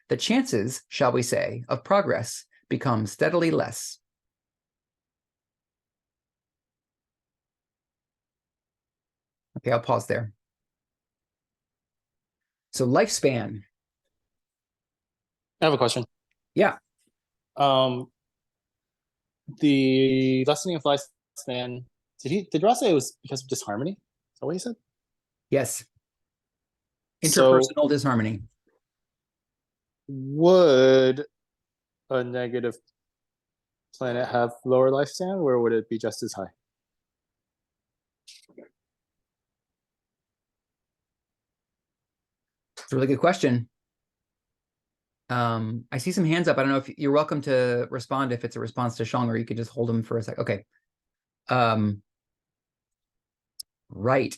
[SPEAKER 1] The chances, shall we say, of progress become steadily less. Okay, I'll pause there. So lifespan.
[SPEAKER 4] I have a question.
[SPEAKER 1] Yeah.
[SPEAKER 4] The lessening of lifespan, did Ross say it was because of disharmony? Is that what he said?
[SPEAKER 1] Yes.
[SPEAKER 4] So
[SPEAKER 1] Interpersonal disharmony.
[SPEAKER 4] would a negative planet have lower lifespan, or would it be just as high?
[SPEAKER 1] It's a really good question. I see some hands up. I don't know if you're welcome to respond if it's a response to Shang, or you could just hold them for a sec. Okay. Right.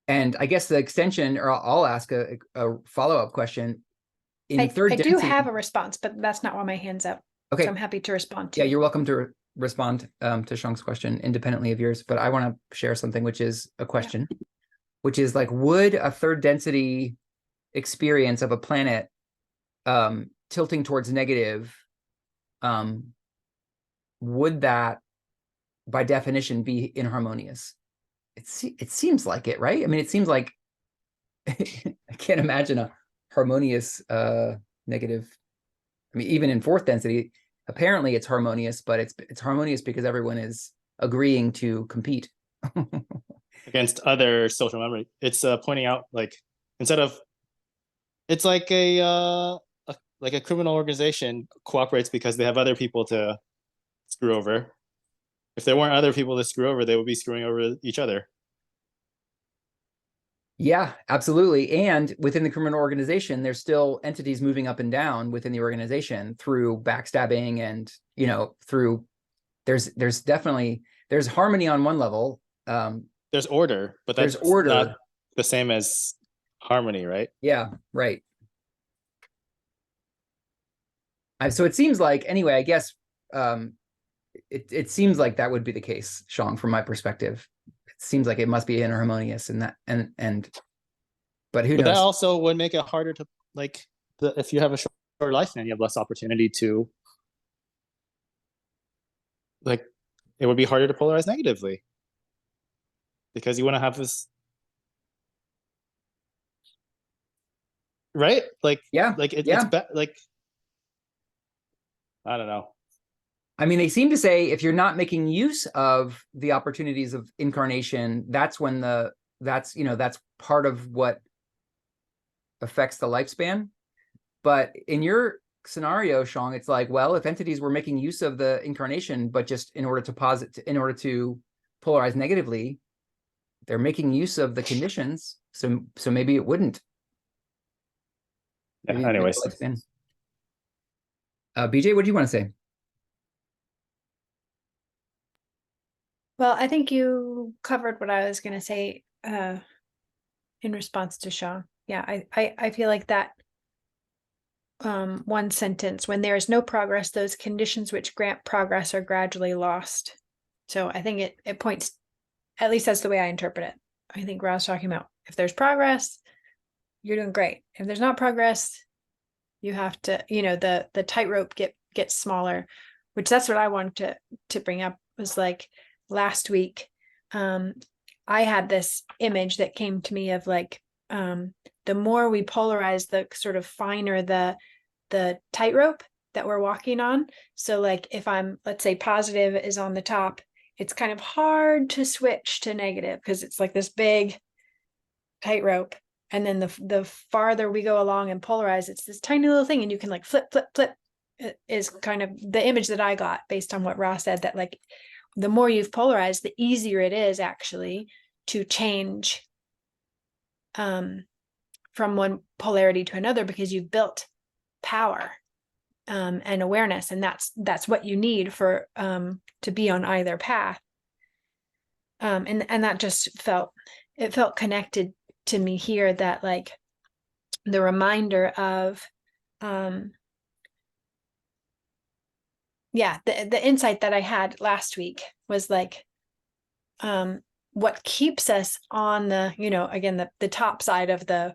[SPEAKER 1] And I guess the extension, or I'll ask a follow-up question. in third
[SPEAKER 5] I do
[SPEAKER 1] density.
[SPEAKER 5] have a response, but that's not why my hand's up.
[SPEAKER 1] Okay.
[SPEAKER 5] So I'm happy to respond to.
[SPEAKER 1] Yeah, you're welcome to respond to Shang's question independently of yours, but I want to share something, which is a question, which is like, would a third density experience of a planet tilting towards negative, would that by definition be inharmonious? It seems like it, right? I mean, it seems like I can't imagine a harmonious negative. I mean, even in fourth density, apparently it's harmonious, but it's harmonious because everyone is agreeing to compete
[SPEAKER 4] against other social memory. It's pointing out, like, instead of, it's like a criminal organization cooperates because they have other people to screw over. If there weren't other people to screw over, they would be screwing over each other.
[SPEAKER 1] Yeah, absolutely. And within the criminal organization, there's still entities moving up and down within the organization through backstabbing and, you know, through there's definitely there's harmony on one level.
[SPEAKER 4] There's order, but that's
[SPEAKER 1] there's order.
[SPEAKER 4] not the same as harmony, right?
[SPEAKER 1] Yeah, right. So it seems like, anyway, I guess it seems like that would be the case, Shang, from my perspective. It seems like it must be inharmonious in that, but who knows?
[SPEAKER 4] That also would make it harder to, like, if you have a shorter lifespan, you have less opportunity to, like, it would be harder to polarize negatively because you want to have this, right? Like,
[SPEAKER 1] yeah,
[SPEAKER 4] like it's like, I don't know.
[SPEAKER 1] I mean, they seem to say if you're not making use of the opportunities of incarnation, that's when that's part of what affects the lifespan. But in your scenario, Shang, it's like, well, if entities were making use of the incarnation, but just in order to polarize negatively, they're making use of the conditions. So maybe it wouldn't.
[SPEAKER 4] Yeah, anyways.
[SPEAKER 1] BJ, what do you want to say?
[SPEAKER 5] Well, I think you covered what I was going to say in response to Sean. Yeah, I feel like that one sentence, when there is no progress, those conditions which grant progress are gradually lost. So I think it points, at least that's the way I interpret it. I think Ra's talking about if there's progress, you're doing great. If there's not progress, you have to, the tightrope gets smaller, which that's what I wanted to bring up, was like last week, I had this image that came to me of like, the more we polarize, the sort of finer the tightrope that we're walking on. So like if I'm, let's say positive is on the top, it's kind of hard to switch to negative because it's like this big tightrope. And then the farther we go along and polarize, it's this tiny little thing, and you can like flip, is kind of the image that I got based on what Ross said, that like the more you've polarized, the easier it is actually to change from one polarity to another, because you've built power and awareness, and that's what you need for to be on either path. And that just felt connected to me here, that like the reminder of the insight that I had last week was like what keeps us on the, again, the top side of the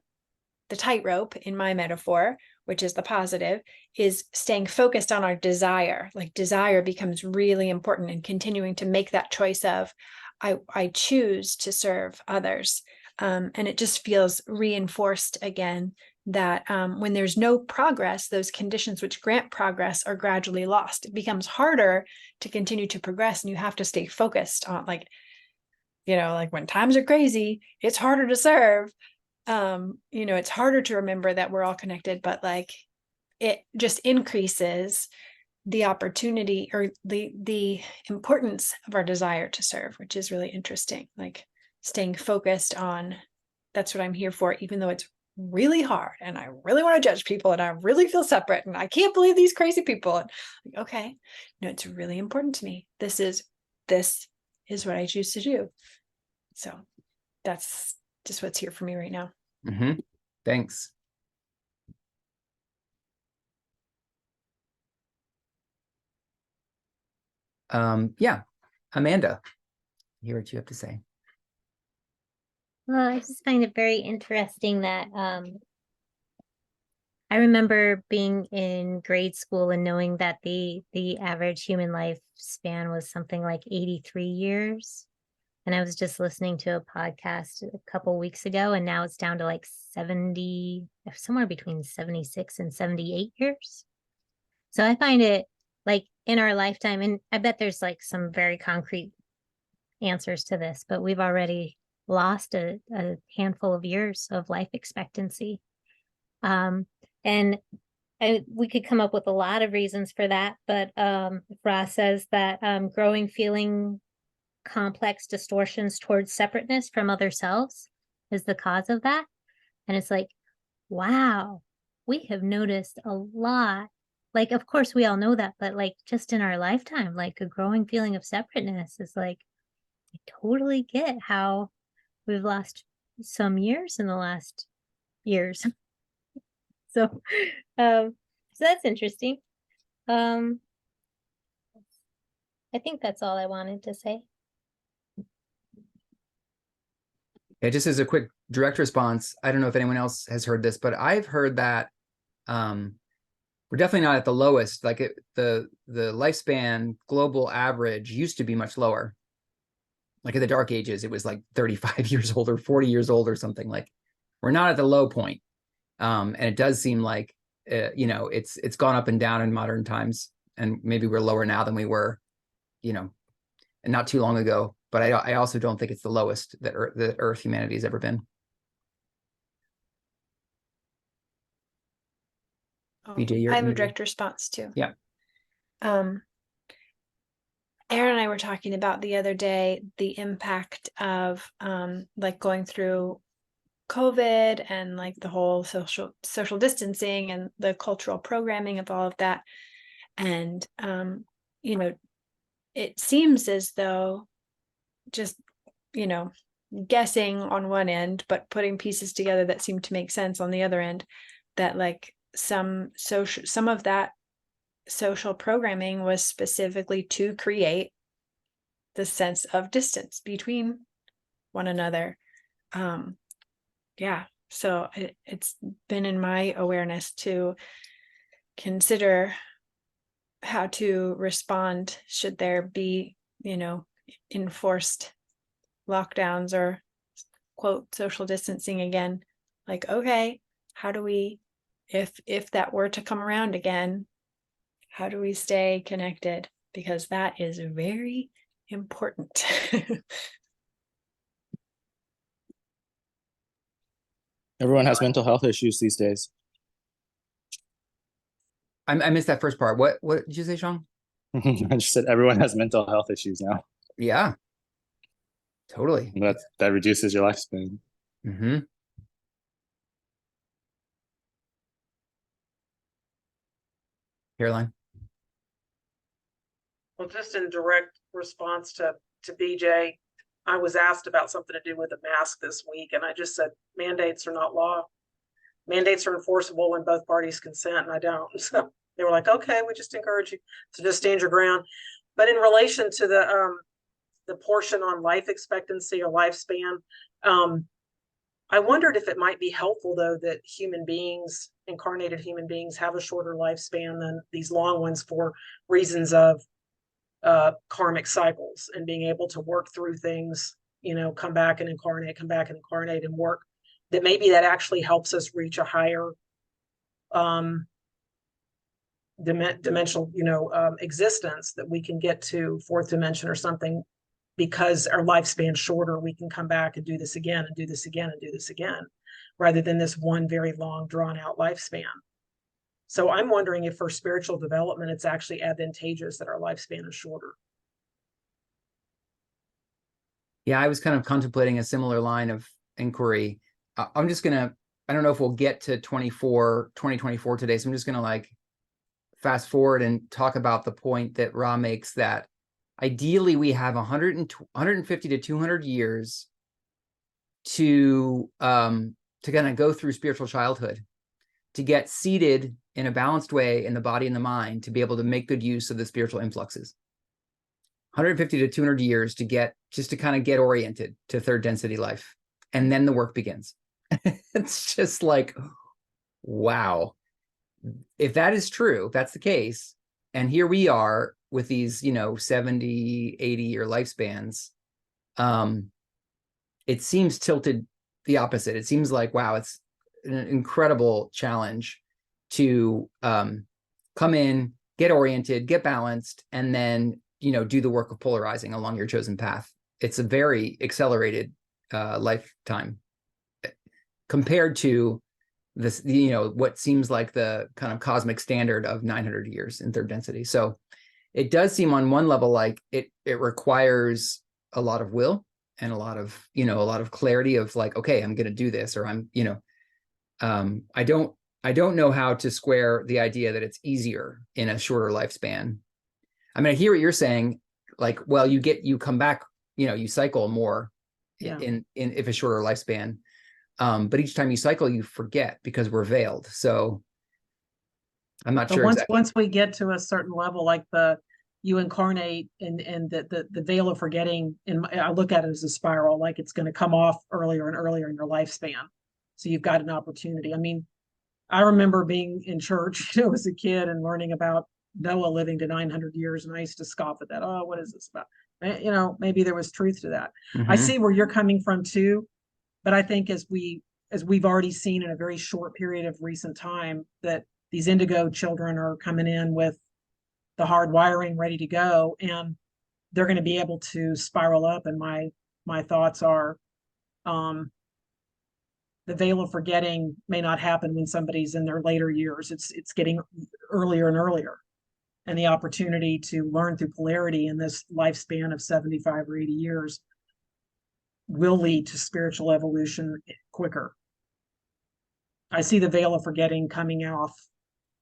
[SPEAKER 5] tightrope in my metaphor, which is the positive, is staying focused on our desire. Like desire becomes really important, and continuing to make that choice of I choose to serve others. And it just feels reinforced again that when there's no progress, those conditions which grant progress are gradually lost. It becomes harder to continue to progress, and you have to stay focused on like when times are crazy, it's harder to serve. It's harder to remember that we're all connected, but like it just increases the opportunity or the importance of our desire to serve, which is really interesting. Like staying focused on, that's what I'm here for, even though it's really hard and I really want to judge people and I really feel separate and I can't believe these crazy people. And like, okay, no, it's really important to me. This is what I choose to do. So that's just what's here for me right now.
[SPEAKER 1] Mm-hmm. Thanks. Yeah, Amanda, hear what you have to say.
[SPEAKER 3] Well, I just find it very interesting that I remember being in grade school and knowing that the average human lifespan was something like 83 years. And I was just listening to a podcast a couple weeks ago, and now it's down to like 70, somewhere between 76 and 78 years. So I find it like in our lifetime, and I bet there's like some very concrete answers to this, but we've already lost a handful of years of life expectancy. And we could come up with a lot of reasons for that, but Ross says that growing feeling complex distortions towards separateness from other selves is the cause of that. And it's like, wow, we have noticed a lot. Like, of course, we all know that, but like just in our lifetime, like a growing feeling of separateness is like, I totally get how we've lost some years in the last years. So that's interesting. I think that's all I wanted to say.
[SPEAKER 1] Yeah, just as a quick direct response, I don't know if anyone else has heard this, but I've heard that we're definitely not at the lowest. Like the lifespan global average used to be much lower. Like in the dark ages, it was like 35 years old or 40 years old or something. Like we're not at the low point. And it does seem like, it's gone up and down in modern times, and maybe we're lower now than we were, and not too long ago. But I also don't think it's the lowest that Earth humanity has ever been. BJ,
[SPEAKER 5] I have a direct response too.
[SPEAKER 1] Yeah.
[SPEAKER 5] Aaron and I were talking about the other day the impact of like going through COVID and like the whole social distancing and the cultural programming of all of that. And it seems as though just, guessing on one end, but putting pieces together that seem to make sense on the other end, that like some of that social programming was specifically to create the sense of distance between one another. So it's been in my awareness to consider how to respond should there be, enforced lockdowns or quote social distancing again. Like, okay, how do we, if that were to come around again, how do we stay connected? Because that is very important.
[SPEAKER 4] Everyone has mental health issues these days.
[SPEAKER 1] I missed that first part. What did you say, Sean?
[SPEAKER 4] I just said everyone has mental health issues now.
[SPEAKER 1] Yeah, totally.
[SPEAKER 4] That reduces your lifespan.
[SPEAKER 1] Mm-hmm. Caroline?
[SPEAKER 2] Well, just in direct response to BJ, I was asked about something to do with a mask this week, and I just said mandates are not law. Mandates are enforceable when both parties consent, and I don't. So they were like, okay, we just encourage you to just stand your ground. But in relation to the portion on life expectancy or lifespan, I wondered if it might be helpful, though, that human beings, incarnated human beings, have a shorter lifespan than these long ones for reasons of karmic cycles and being able to work through things, come back and incarnate and work, that maybe that actually helps us reach a higher dimensional, existence, that we can get to fourth dimension or something, because our lifespan's shorter. We can come back and do this again and do this again and do this again, rather than this one very long drawn out lifespan. So I'm wondering if for spiritual development, it's actually advantageous that our lifespan is shorter.
[SPEAKER 1] Yeah, I was kind of contemplating a similar line of inquiry. I'm just going to, I don't know if we'll get to 2024 today. So I'm just going to like fast forward and talk about the point that Ra makes, that ideally we have 150 to 200 years to kind of go through spiritual childhood, to get seated in a balanced way in the body and the mind, to be able to make good use of the spiritual influxes. 150 to 200 years to kind of get oriented to third density life. And then the work begins. It's just like, wow. If that is true, if that's the case, and here we are with these, 70, 80-year lifespans, it seems tilted the opposite. It seems like, wow, it's an incredible challenge to come in, get oriented, get balanced, and then, do the work of polarizing along your chosen path. It's a very accelerated lifetime compared to this, what seems like the kind of cosmic standard of 900 years in third density. So it does seem on one level like it requires a lot of will and a lot of clarity of like, okay, I'm going to do this, or I don't know how to square the idea that it's easier in a shorter lifespan. I mean, I hear what you're saying, like, well, you come back, you cycle more in if a shorter lifespan. But each time you cycle, you forget because we're veiled. So I'm not sure.
[SPEAKER 2] Once we get to a certain level, like you incarnate and the veil of forgetting, and I look at it as a spiral, like it's going to come off earlier and earlier in your lifespan. So you've got an opportunity. I mean, I remember being in church as a kid and learning about Noah living to 900 years, and I used to scoff at that. Oh, what is this about? Maybe there was truth to that. I see where you're coming from too, but I think as we've already seen in a very short period of recent time, that these indigo children are coming in with the hard wiring ready to go, and they're going to be able to spiral up. And my thoughts are, the veil of forgetting may not happen when somebody's in their later years. It's getting earlier and earlier, and the opportunity to learn through polarity in this lifespan of 75 or 80 years will lead to spiritual evolution quicker. I see the veil of forgetting coming off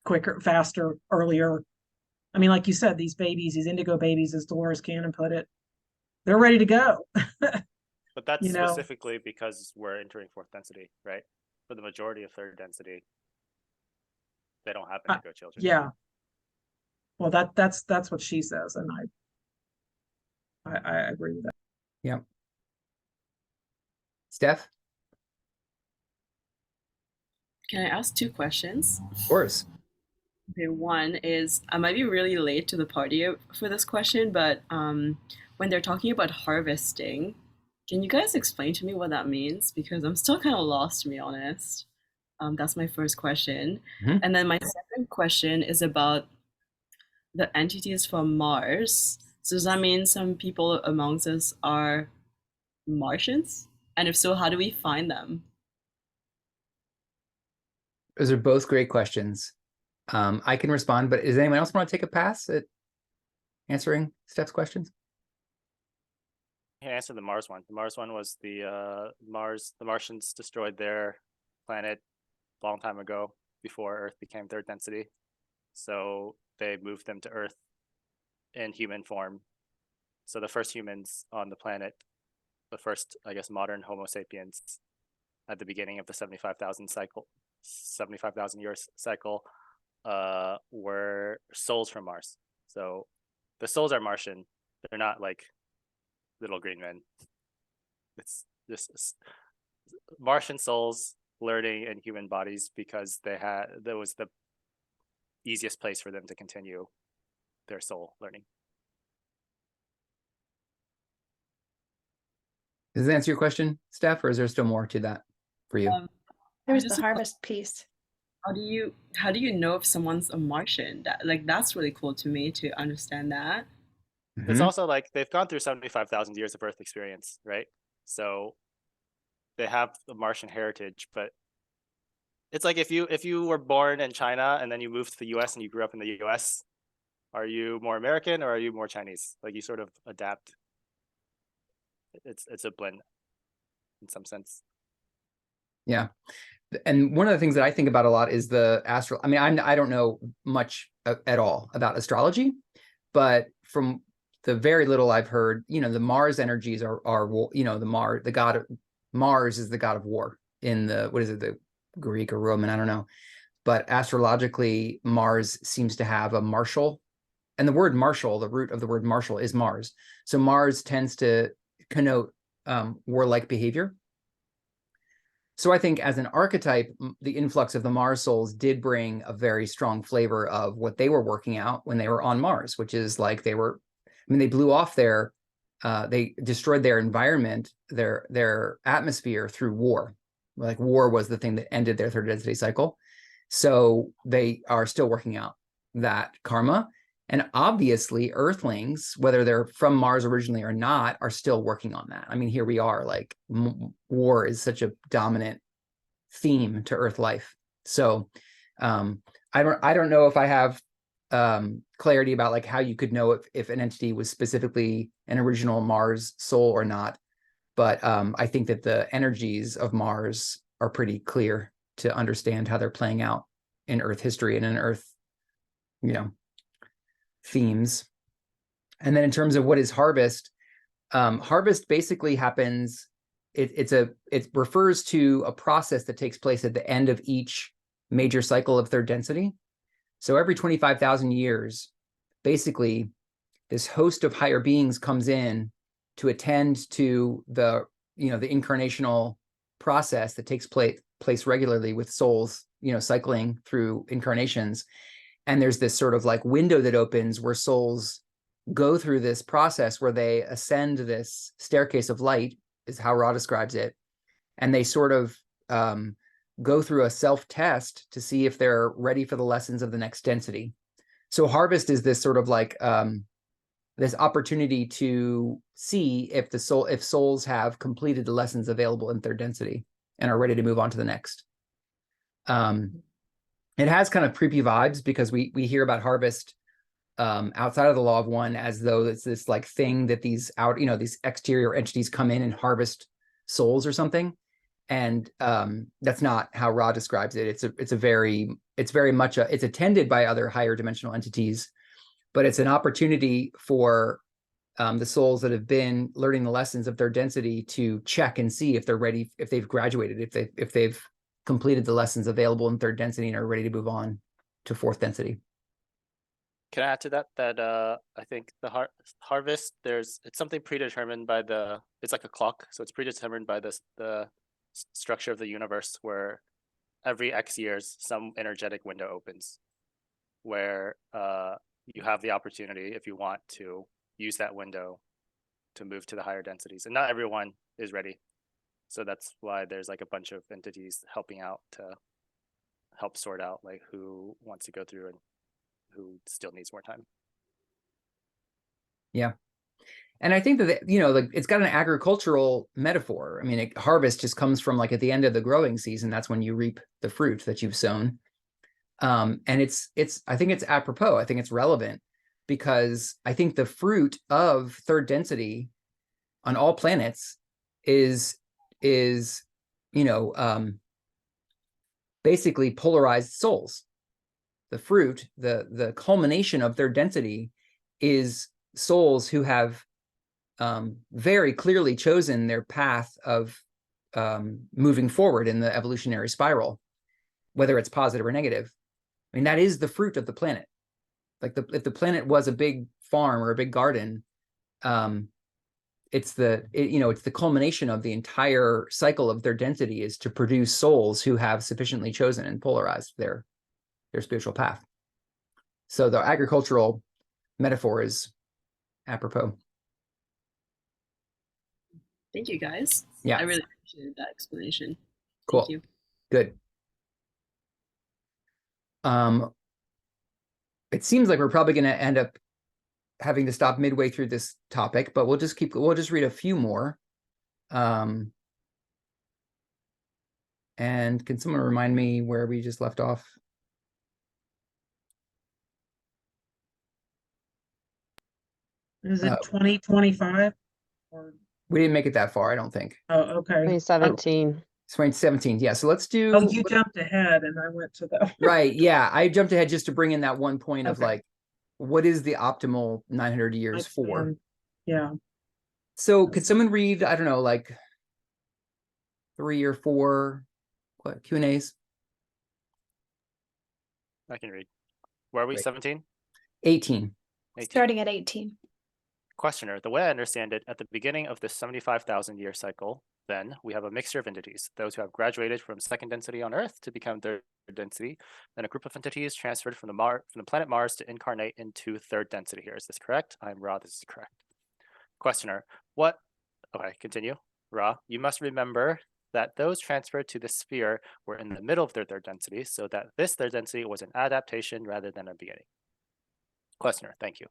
[SPEAKER 2] quicker, faster, earlier. I mean, like you said, these babies, these indigo babies, as Dolores Cannon put it, they're ready to go.
[SPEAKER 4] But that's specifically because we're entering fourth density, right? For the majority of third density, they don't have indigo children.
[SPEAKER 2] Yeah. Well, that's what she says, and I agree with that.
[SPEAKER 1] Yeah. Steph?
[SPEAKER 7] Can I ask 2 questions?
[SPEAKER 1] Of course.
[SPEAKER 7] Okay, one is, I might be really late to the party for this question, but when they're talking about harvesting, can you guys explain to me what that means? Because I'm still kind of lost, to be honest. That's my first question. And then my second question is about the entities from Mars. So does that mean some people amongst us are Martians? And if so, how do we find them?
[SPEAKER 1] Those are both great questions. I can respond, but does anyone else want to take a pass at answering Steph's questions?
[SPEAKER 4] I can answer the Mars one. The Mars one was the Martians destroyed their planet a long time ago before Earth became third density. So they moved them to Earth in human form. So the first humans on the planet, the first, I guess, modern Homo sapiens at the beginning of the 75,000 years cycle, were souls from Mars. So the souls are Martian. They're not like little green men. It's just Martian souls learning in human bodies because that was the easiest place for them to continue their soul learning.
[SPEAKER 1] Does that answer your question, Steph, or is there still more to that for you?
[SPEAKER 5] There was the harvest piece.
[SPEAKER 7] How do you know if someone's a Martian? That's really cool to me to understand that.
[SPEAKER 4] It's also like they've gone through 75,000 years of Earth experience, right? So they have the Martian heritage, but it's like if you were born in China and then you moved to the US and you grew up in the US, are you more American or are you more Chinese? Like you sort of adapt. It's a blend in some sense.
[SPEAKER 1] Yeah. And one of the things that I think about a lot is the astral. I mean, I don't know much at all about astrology, but from the very little I've heard, the Mars energies are the god of Mars is the god of war in the Greek or Roman, I don't know. But astrologically, Mars seems to have a martial and the word martial, the root of the word martial is Mars. So Mars tends to connote warlike behavior. So I think as an archetype, the influx of the Mars souls did bring a very strong flavor of what they were working out when they were on Mars, which is like they blew off they destroyed their environment, their atmosphere through war. Like war was the thing that ended their third density cycle. So they are still working out that karma. And obviously Earthlings, whether they're from Mars originally or not, are still working on that. I mean, here we are, like war is such a dominant theme to Earth life. So I don't know if I have clarity about like how you could know if an entity was specifically an original Mars soul or not. But I think that the energies of Mars are pretty clear to understand how they're playing out in Earth history and in Earth, themes. And then in terms of what is harvest, harvest basically happens, it refers to a process that takes place at the end of each major cycle of third density. So every 25,000 years, basically this host of higher beings comes in to attend to the incarnational process that takes place regularly with souls, cycling through incarnations. And there's this sort of like window that opens where souls go through this process where they ascend this staircase of light, is how Ra describes it. And they sort of go through a self-test to see if they're ready for the lessons of the next density. So harvest is this sort of like this opportunity to see if souls have completed the lessons available in third density and are ready to move on to the next. It has kind of creepy vibes because we hear about harvest outside of the law of one as though it's this like thing that these exterior entities come in and harvest souls or something. And that's not how Ra describes it. It's very much it's attended by other higher dimensional entities, but it's an opportunity for the souls that have been learning the lessons of their density to check and see if they're ready, if they've graduated, if they've completed the lessons available in third density and are ready to move on to fourth density.
[SPEAKER 4] Can I add to that? I think the harvest, it's something predetermined by it's like a clock, so it's predetermined by the structure of the universe, where every X years some energetic window opens, where you have the opportunity, if you want to, use that window to move to the higher densities, and not everyone is ready. So that's why there's like a bunch of entities helping out to help sort out like who wants to go through and who still needs more time.
[SPEAKER 1] Yeah. And I think that, it's got an agricultural metaphor. I mean, harvest just comes from like at the end of the growing season, that's when you reap the fruit that you've sown. And I think it's apropos. I think it's relevant because I think the fruit of third density on all planets is basically polarized souls. The fruit, the culmination of their density is souls who have very clearly chosen their path of moving forward in the evolutionary spiral, whether it's positive or negative. I mean, that is the fruit of the planet. Like if the planet was a big farm or a big garden, it's the culmination of the entire cycle of their density is to produce souls who have sufficiently chosen and polarized their spiritual path. So the agricultural metaphor is apropos.
[SPEAKER 7] Thank you, guys.
[SPEAKER 1] Yeah.
[SPEAKER 7] I really appreciated that explanation.
[SPEAKER 1] Cool.
[SPEAKER 7] Thank you.
[SPEAKER 1] Good. It seems like we're probably going to end up having to stop midway through this topic, but we'll just read a few more. And can someone remind me where we just left off?
[SPEAKER 2] Is it 2025?
[SPEAKER 1] We didn't make it that far, I don't think.
[SPEAKER 2] Oh, okay.
[SPEAKER 6] 2017.
[SPEAKER 1] 2017. Yeah. So let's do.
[SPEAKER 2] Oh, you jumped ahead and I went to the.
[SPEAKER 1] Right. Yeah. I jumped ahead just to bring in that one point of
[SPEAKER 2] Okay.
[SPEAKER 1] like, what is the optimal 900 years for?
[SPEAKER 2] Yeah.
[SPEAKER 1] So could someone read, I don't know, like 3 or 4 Q&As?
[SPEAKER 4] I can read. Where are we?
[SPEAKER 1] Great.
[SPEAKER 4] 17?
[SPEAKER 1] 18.
[SPEAKER 4] 18.
[SPEAKER 5] Starting at 18.
[SPEAKER 4] Questioner, the way I understand it, at the beginning of this 75,000 year cycle, then we have a mixture of entities, those who have graduated from second density on Earth to become third density, then a group of entities transferred from the planet Mars to incarnate into third density here. Is this correct? I'm Ra, this is correct. Questioner, okay, continue. Ra, you must remember that those transferred to this sphere were in the middle of their third density, so that this third density was an adaptation rather than a beginning. Questioner, thank you.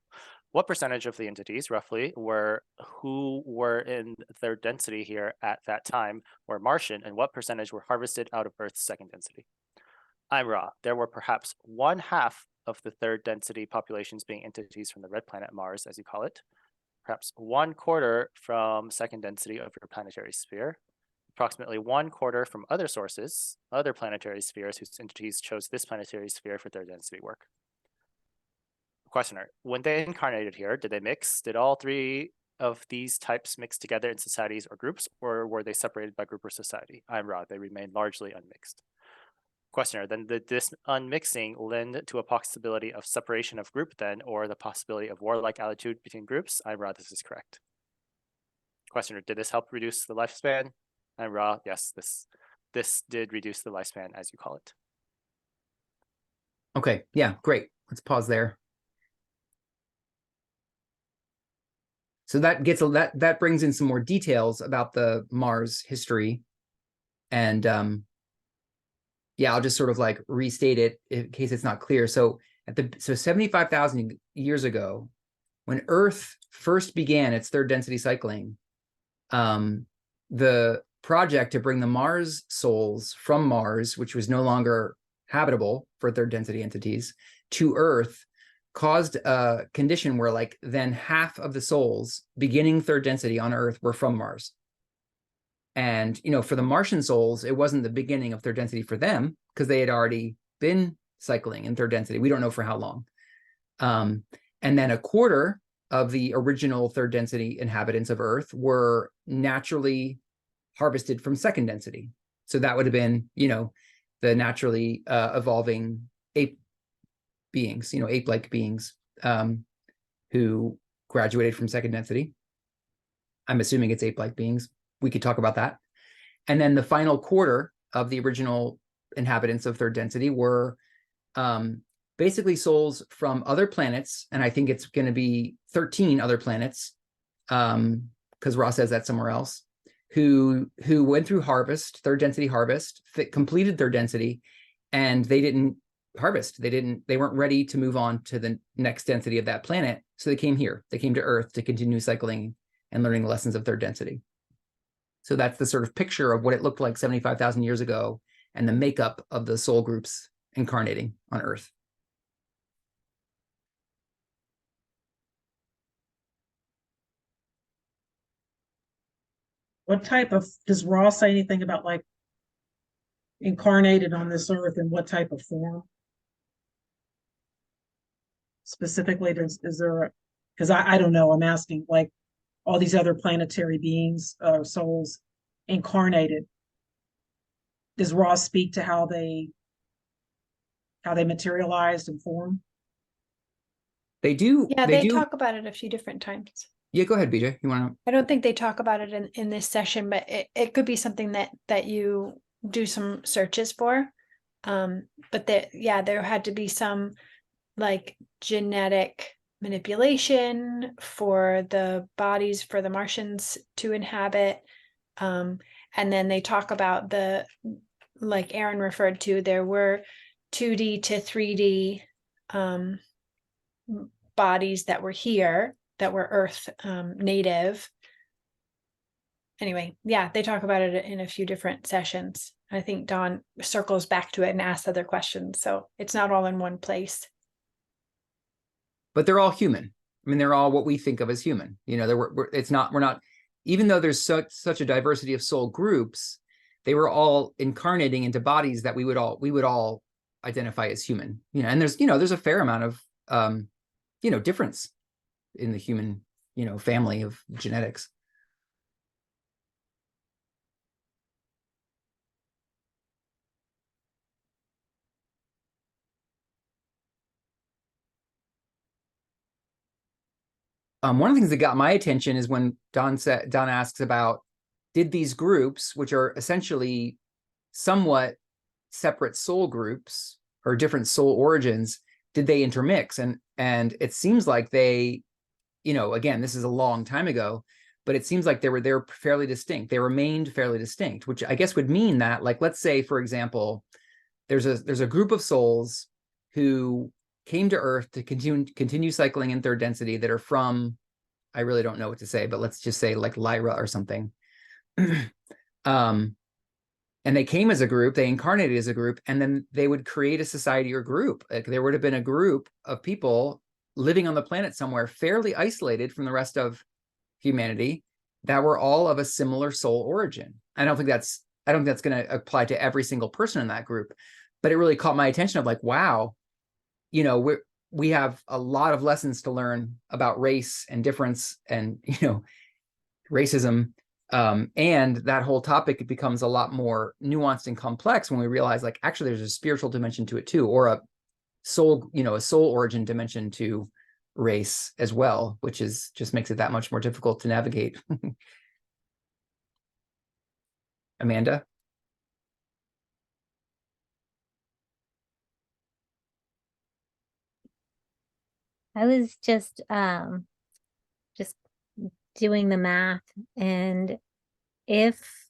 [SPEAKER 4] What percentage of the entities, roughly, who were in third density here at that time were Martian, and what percentage were harvested out of Earth's second density? I'm Ra. There were perhaps 1/2 of the third density populations being entities from the red planet Mars, as you call it, perhaps 1/4 from second density of your planetary sphere, approximately 1/4 from other sources, other planetary spheres whose entities chose this planetary sphere for third density work. Questioner, when they incarnated here, did they mix? Did all three of these types mix together in societies or groups, or were they separated by group or society? I'm Ra. They remained largely unmixed. Questioner, then did this unmixing lend to a possibility of separation of group then, or the possibility of warlike attitude between groups? I'm Ra. This is correct. Questioner, did this help reduce the lifespan? I'm Ra. Yes, this did reduce the lifespan, as you call it.
[SPEAKER 1] Okay, yeah, great. Let's pause there. So that gets that brings in some more details about the Mars history, and yeah, I'll just sort of like restate it in case it's not clear. So 75,000 years ago, when Earth first began its third density cycling, the project to bring the Mars souls from Mars, which was no longer habitable for third density entities, to Earth, caused a condition where like then 1/2 of the souls beginning third density on Earth were from Mars. And, you know, for the Martian souls, it wasn't the beginning of third density for them because they had already been cycling in third density. We don't know for how long. And then 1/4 of the original third density inhabitants of Earth were naturally harvested from second density. So that would have been, you know, the naturally evolving ape beings, you know, ape-like beings who graduated from second density. I'm assuming it's ape-like beings. We could talk about that. And then the final 1/4 of the original inhabitants of third density were basically souls from other planets. And I think it's going to be 13 other planets, because Ross says that somewhere else, who went through harvest, third density harvest, completed third density, and they didn't harvest. They weren't ready to move on to the next density of that planet. So they came here. They came to Earth to continue cycling and learning the lessons of third density. So that's the sort of picture of what it looked like 75,000 years ago and the makeup of the soul groups incarnating on Earth.
[SPEAKER 2] What type of, does Ross say anything about like incarnated on this earth and what type of form? Specifically, is there, because I don't know, I'm asking, like all these other planetary beings, souls incarnated. Does Ross speak to how they materialized and formed?
[SPEAKER 1] They do.
[SPEAKER 5] Yeah,
[SPEAKER 1] they
[SPEAKER 5] they
[SPEAKER 1] do.
[SPEAKER 5] talk about it a few different times.
[SPEAKER 1] Yeah, go ahead, BJ. You want to?
[SPEAKER 5] I don't think they talk about it in this session, but it could be something that you do some searches for. But there had to be some like genetic manipulation for the bodies for the Martians to inhabit. And then they talk about the, like Aaron referred to, there were 2D to 3D bodies that were here that were Earth native. Anyway, yeah, they talk about it in a few different sessions. I think Dawn circles back to it and asks other questions. So it's not all in one place.
[SPEAKER 1] But they're all human. I mean, they're all what we think of as human. You know, we're not, even though there's such a diversity of soul groups, they were all incarnating into bodies that we would all identify as human. You know, and there's a fair amount of difference in the human, family of genetics. one of the things that got my attention is when Don asks about, did these groups, which are essentially somewhat separate soul groups or different soul origins, did they intermix? And it seems like they, again, this is a long time ago, but it seems like they're fairly distinct. They remained fairly distinct, which I guess would mean that, like, let's say, for example, there's a group of souls who came to Earth to continue cycling in third density that are from, I really don't know what to say, but let's just say like Lyra or something. And they came as a group, they incarnated as a group, and then they would create a society or group. Like, there would have been a group of people living on the planet somewhere, fairly isolated from the rest of humanity, that were all of a similar soul origin. I don't think that's going to apply to every single person in that group, but it really caught my attention of like, wow, we have a lot of lessons to learn about race and difference and, racism. And that whole topic becomes a lot more nuanced and complex when we realize, like, actually there's a spiritual dimension to it too, or a soul origin dimension to race as well, which just makes it that much more difficult to navigate. Amanda?
[SPEAKER 3] I was just doing the math, and if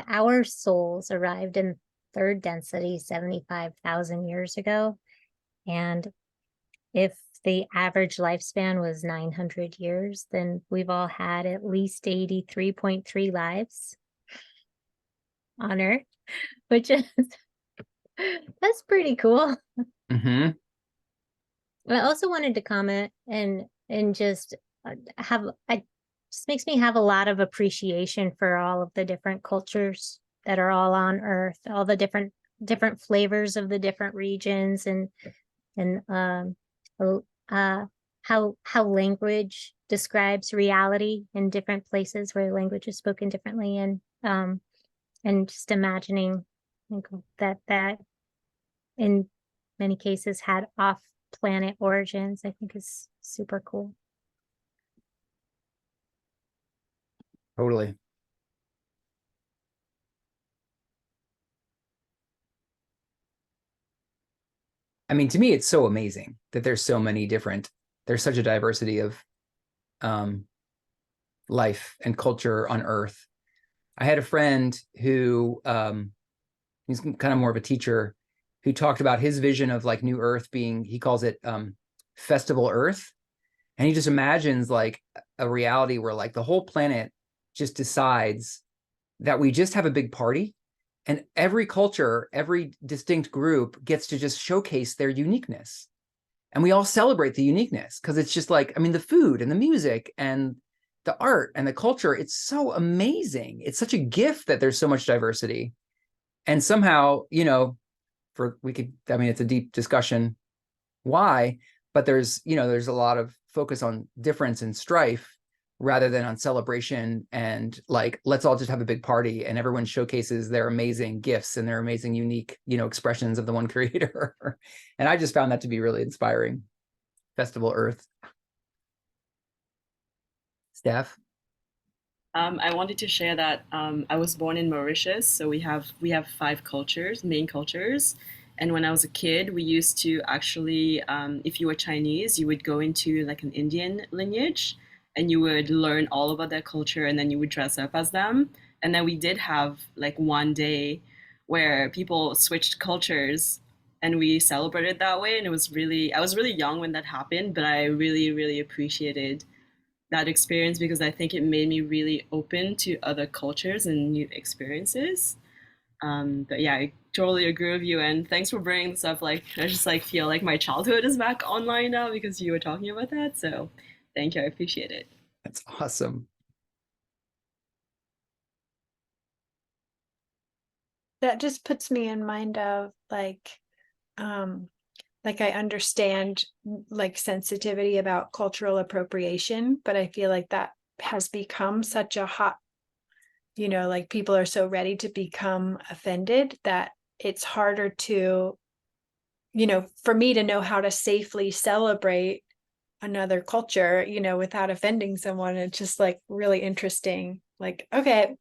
[SPEAKER 3] our souls arrived in third density 75,000 years ago, and if the average lifespan was 900 years, then we've all had at least 83.3 lives on Earth, which is that's pretty cool.
[SPEAKER 1] Mm-hmm.
[SPEAKER 3] I also wanted to comment and just just makes me have a lot of appreciation for all of the different cultures that are all on Earth, all the different flavors of the different regions, and how language describes reality in different places where language is spoken differently, and just imagining that in many cases had off-planet origins, I think is super cool.
[SPEAKER 1] Totally. I mean, to me, it's so amazing that there's such a diversity of life and culture on Earth. I had a friend who, he's kind of more of a teacher, who talked about his vision of like New Earth being, he calls it Festival Earth. And he just imagines like a reality where like the whole planet just decides that we just have a big party, and every culture, every distinct group gets to just showcase their uniqueness. And we all celebrate the uniqueness because it's just like, I mean, the food and the music and the art and the culture, it's so amazing. It's such a gift that there's so much diversity. And somehow, it's a deep discussion why, but there's a lot of focus on difference and strife rather than on celebration and like, let's all just have a big party and everyone showcases their amazing gifts and their amazing, unique, expressions of the one creator. And I just found that to be really inspiring. Festival Earth. Steph?
[SPEAKER 7] I wanted to share that I was born in Mauritius, so we have 5 cultures, main cultures. And when I was a kid, we used to actually, if you were Chinese, you would go into like an Indian lineage, and you would learn all about their culture, and then you would dress up as them. And then we did have like one day where people switched cultures, and we celebrated that way. And I was really young when that happened, but I really, really appreciated that experience because I think it made me really open to other cultures and new experiences. But yeah, I totally agree with you, and thanks for bringing this up. Like, I just like feel like my childhood is back online now because you were talking about that. So thank you, I appreciate it.
[SPEAKER 1] That's awesome.
[SPEAKER 5] That just puts me in mind of like I understand like sensitivity about cultural appropriation, but I feel like that has become such a hot, like people are so ready to become offended that it's harder to, for me to know how to safely celebrate another culture, you know, without offending someone. It's just like really interesting. Like, okay,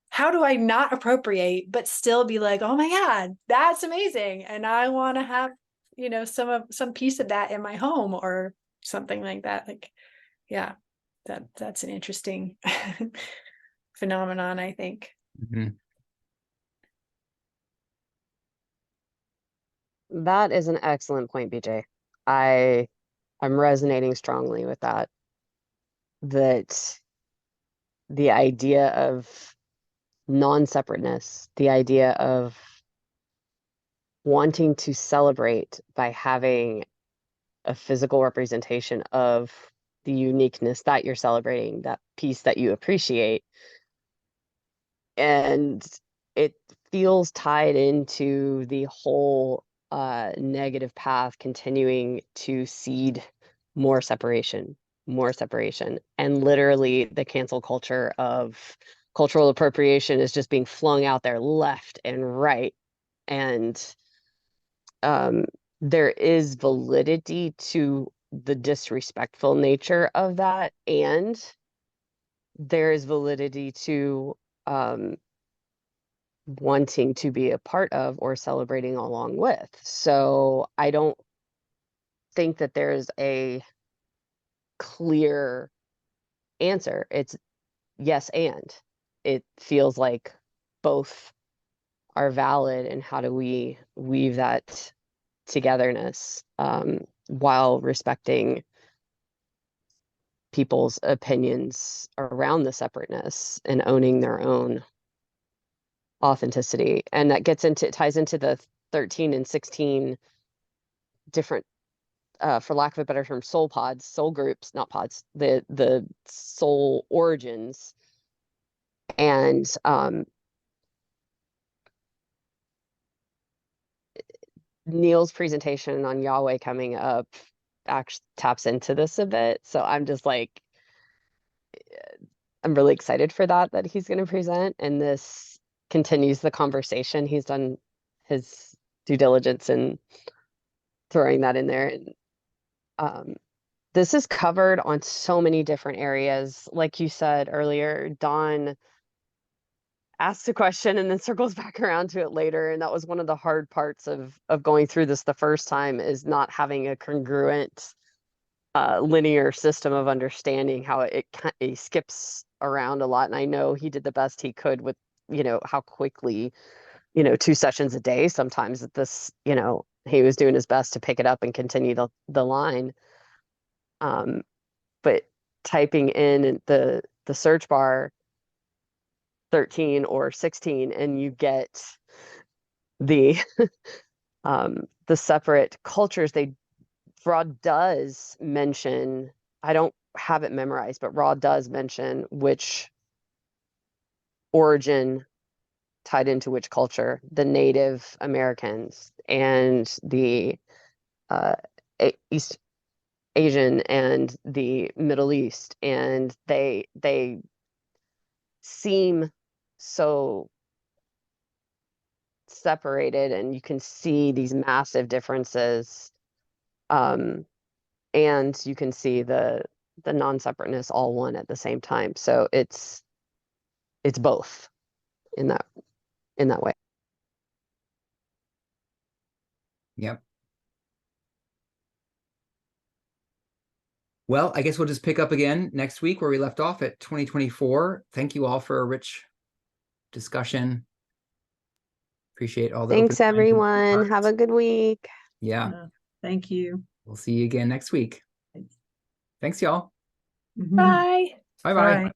[SPEAKER 5] how do I not appropriate, but still be like, oh my God, that's amazing. And I want to have, you know, some piece of that in my home or something like that. Like, yeah, that's an interesting phenomenon, I think.
[SPEAKER 1] Mhm.
[SPEAKER 6] That is an excellent point, BJ. I'm resonating strongly with that. That the idea of non-separateness, the idea of wanting to celebrate by having a physical representation of the uniqueness that you're celebrating, that piece that you appreciate. And it feels tied into the whole negative path, continuing to seed more separation, and literally the cancel culture of cultural appropriation is just being flung out there left and right. And there is validity to the disrespectful nature of that, and there is validity to wanting to be a part of or celebrating along with. So I don't think that there's a clear answer. It's yes, and it feels like both are valid. And how do we weave that togetherness while respecting people's opinions around the separateness and owning their own authenticity? And that ties into the 13 and 16 different for lack of a better term, soul groups, not pods, the soul origins. And Neil's presentation on Yahweh coming up actually taps into this a bit. So I'm just like, I'm really excited for that he's going to present, and this continues the conversation. He's done his due diligence in throwing that in there. And this is covered on so many different areas. Like you said earlier, Dawn asks a question and then circles back around to it later. And that was one of the hard parts of going through this the first time, is not having a congruent linear system of understanding how it skips around a lot. And I know he did the best he could with, how quickly, 2 sessions a day. Sometimes at this, he was doing his best to pick it up and continue the line. But typing in the search bar 13 or 16, and you get the the separate cultures. Ra does mention, I don't have it memorized, but Ra does mention which origin tied into which culture: the Native Americans and the East Asian and the Middle East. And they seem so separated, and you can see these massive differences. And you can see the non-separateness all one at the same time. So it's both in that way.
[SPEAKER 1] Yep. Well, I guess we'll just pick up again next week where we left off at 2024. Thank you all for a rich discussion. Appreciate all the
[SPEAKER 6] Thanks,
[SPEAKER 1] open
[SPEAKER 6] everyone. Have a good week.
[SPEAKER 1] Yeah.
[SPEAKER 2] Thank you.
[SPEAKER 1] We'll see you again next week. Thanks, y'all.
[SPEAKER 2] Mhm.
[SPEAKER 5] Bye.
[SPEAKER 1] Bye-bye.
[SPEAKER 2] Bye.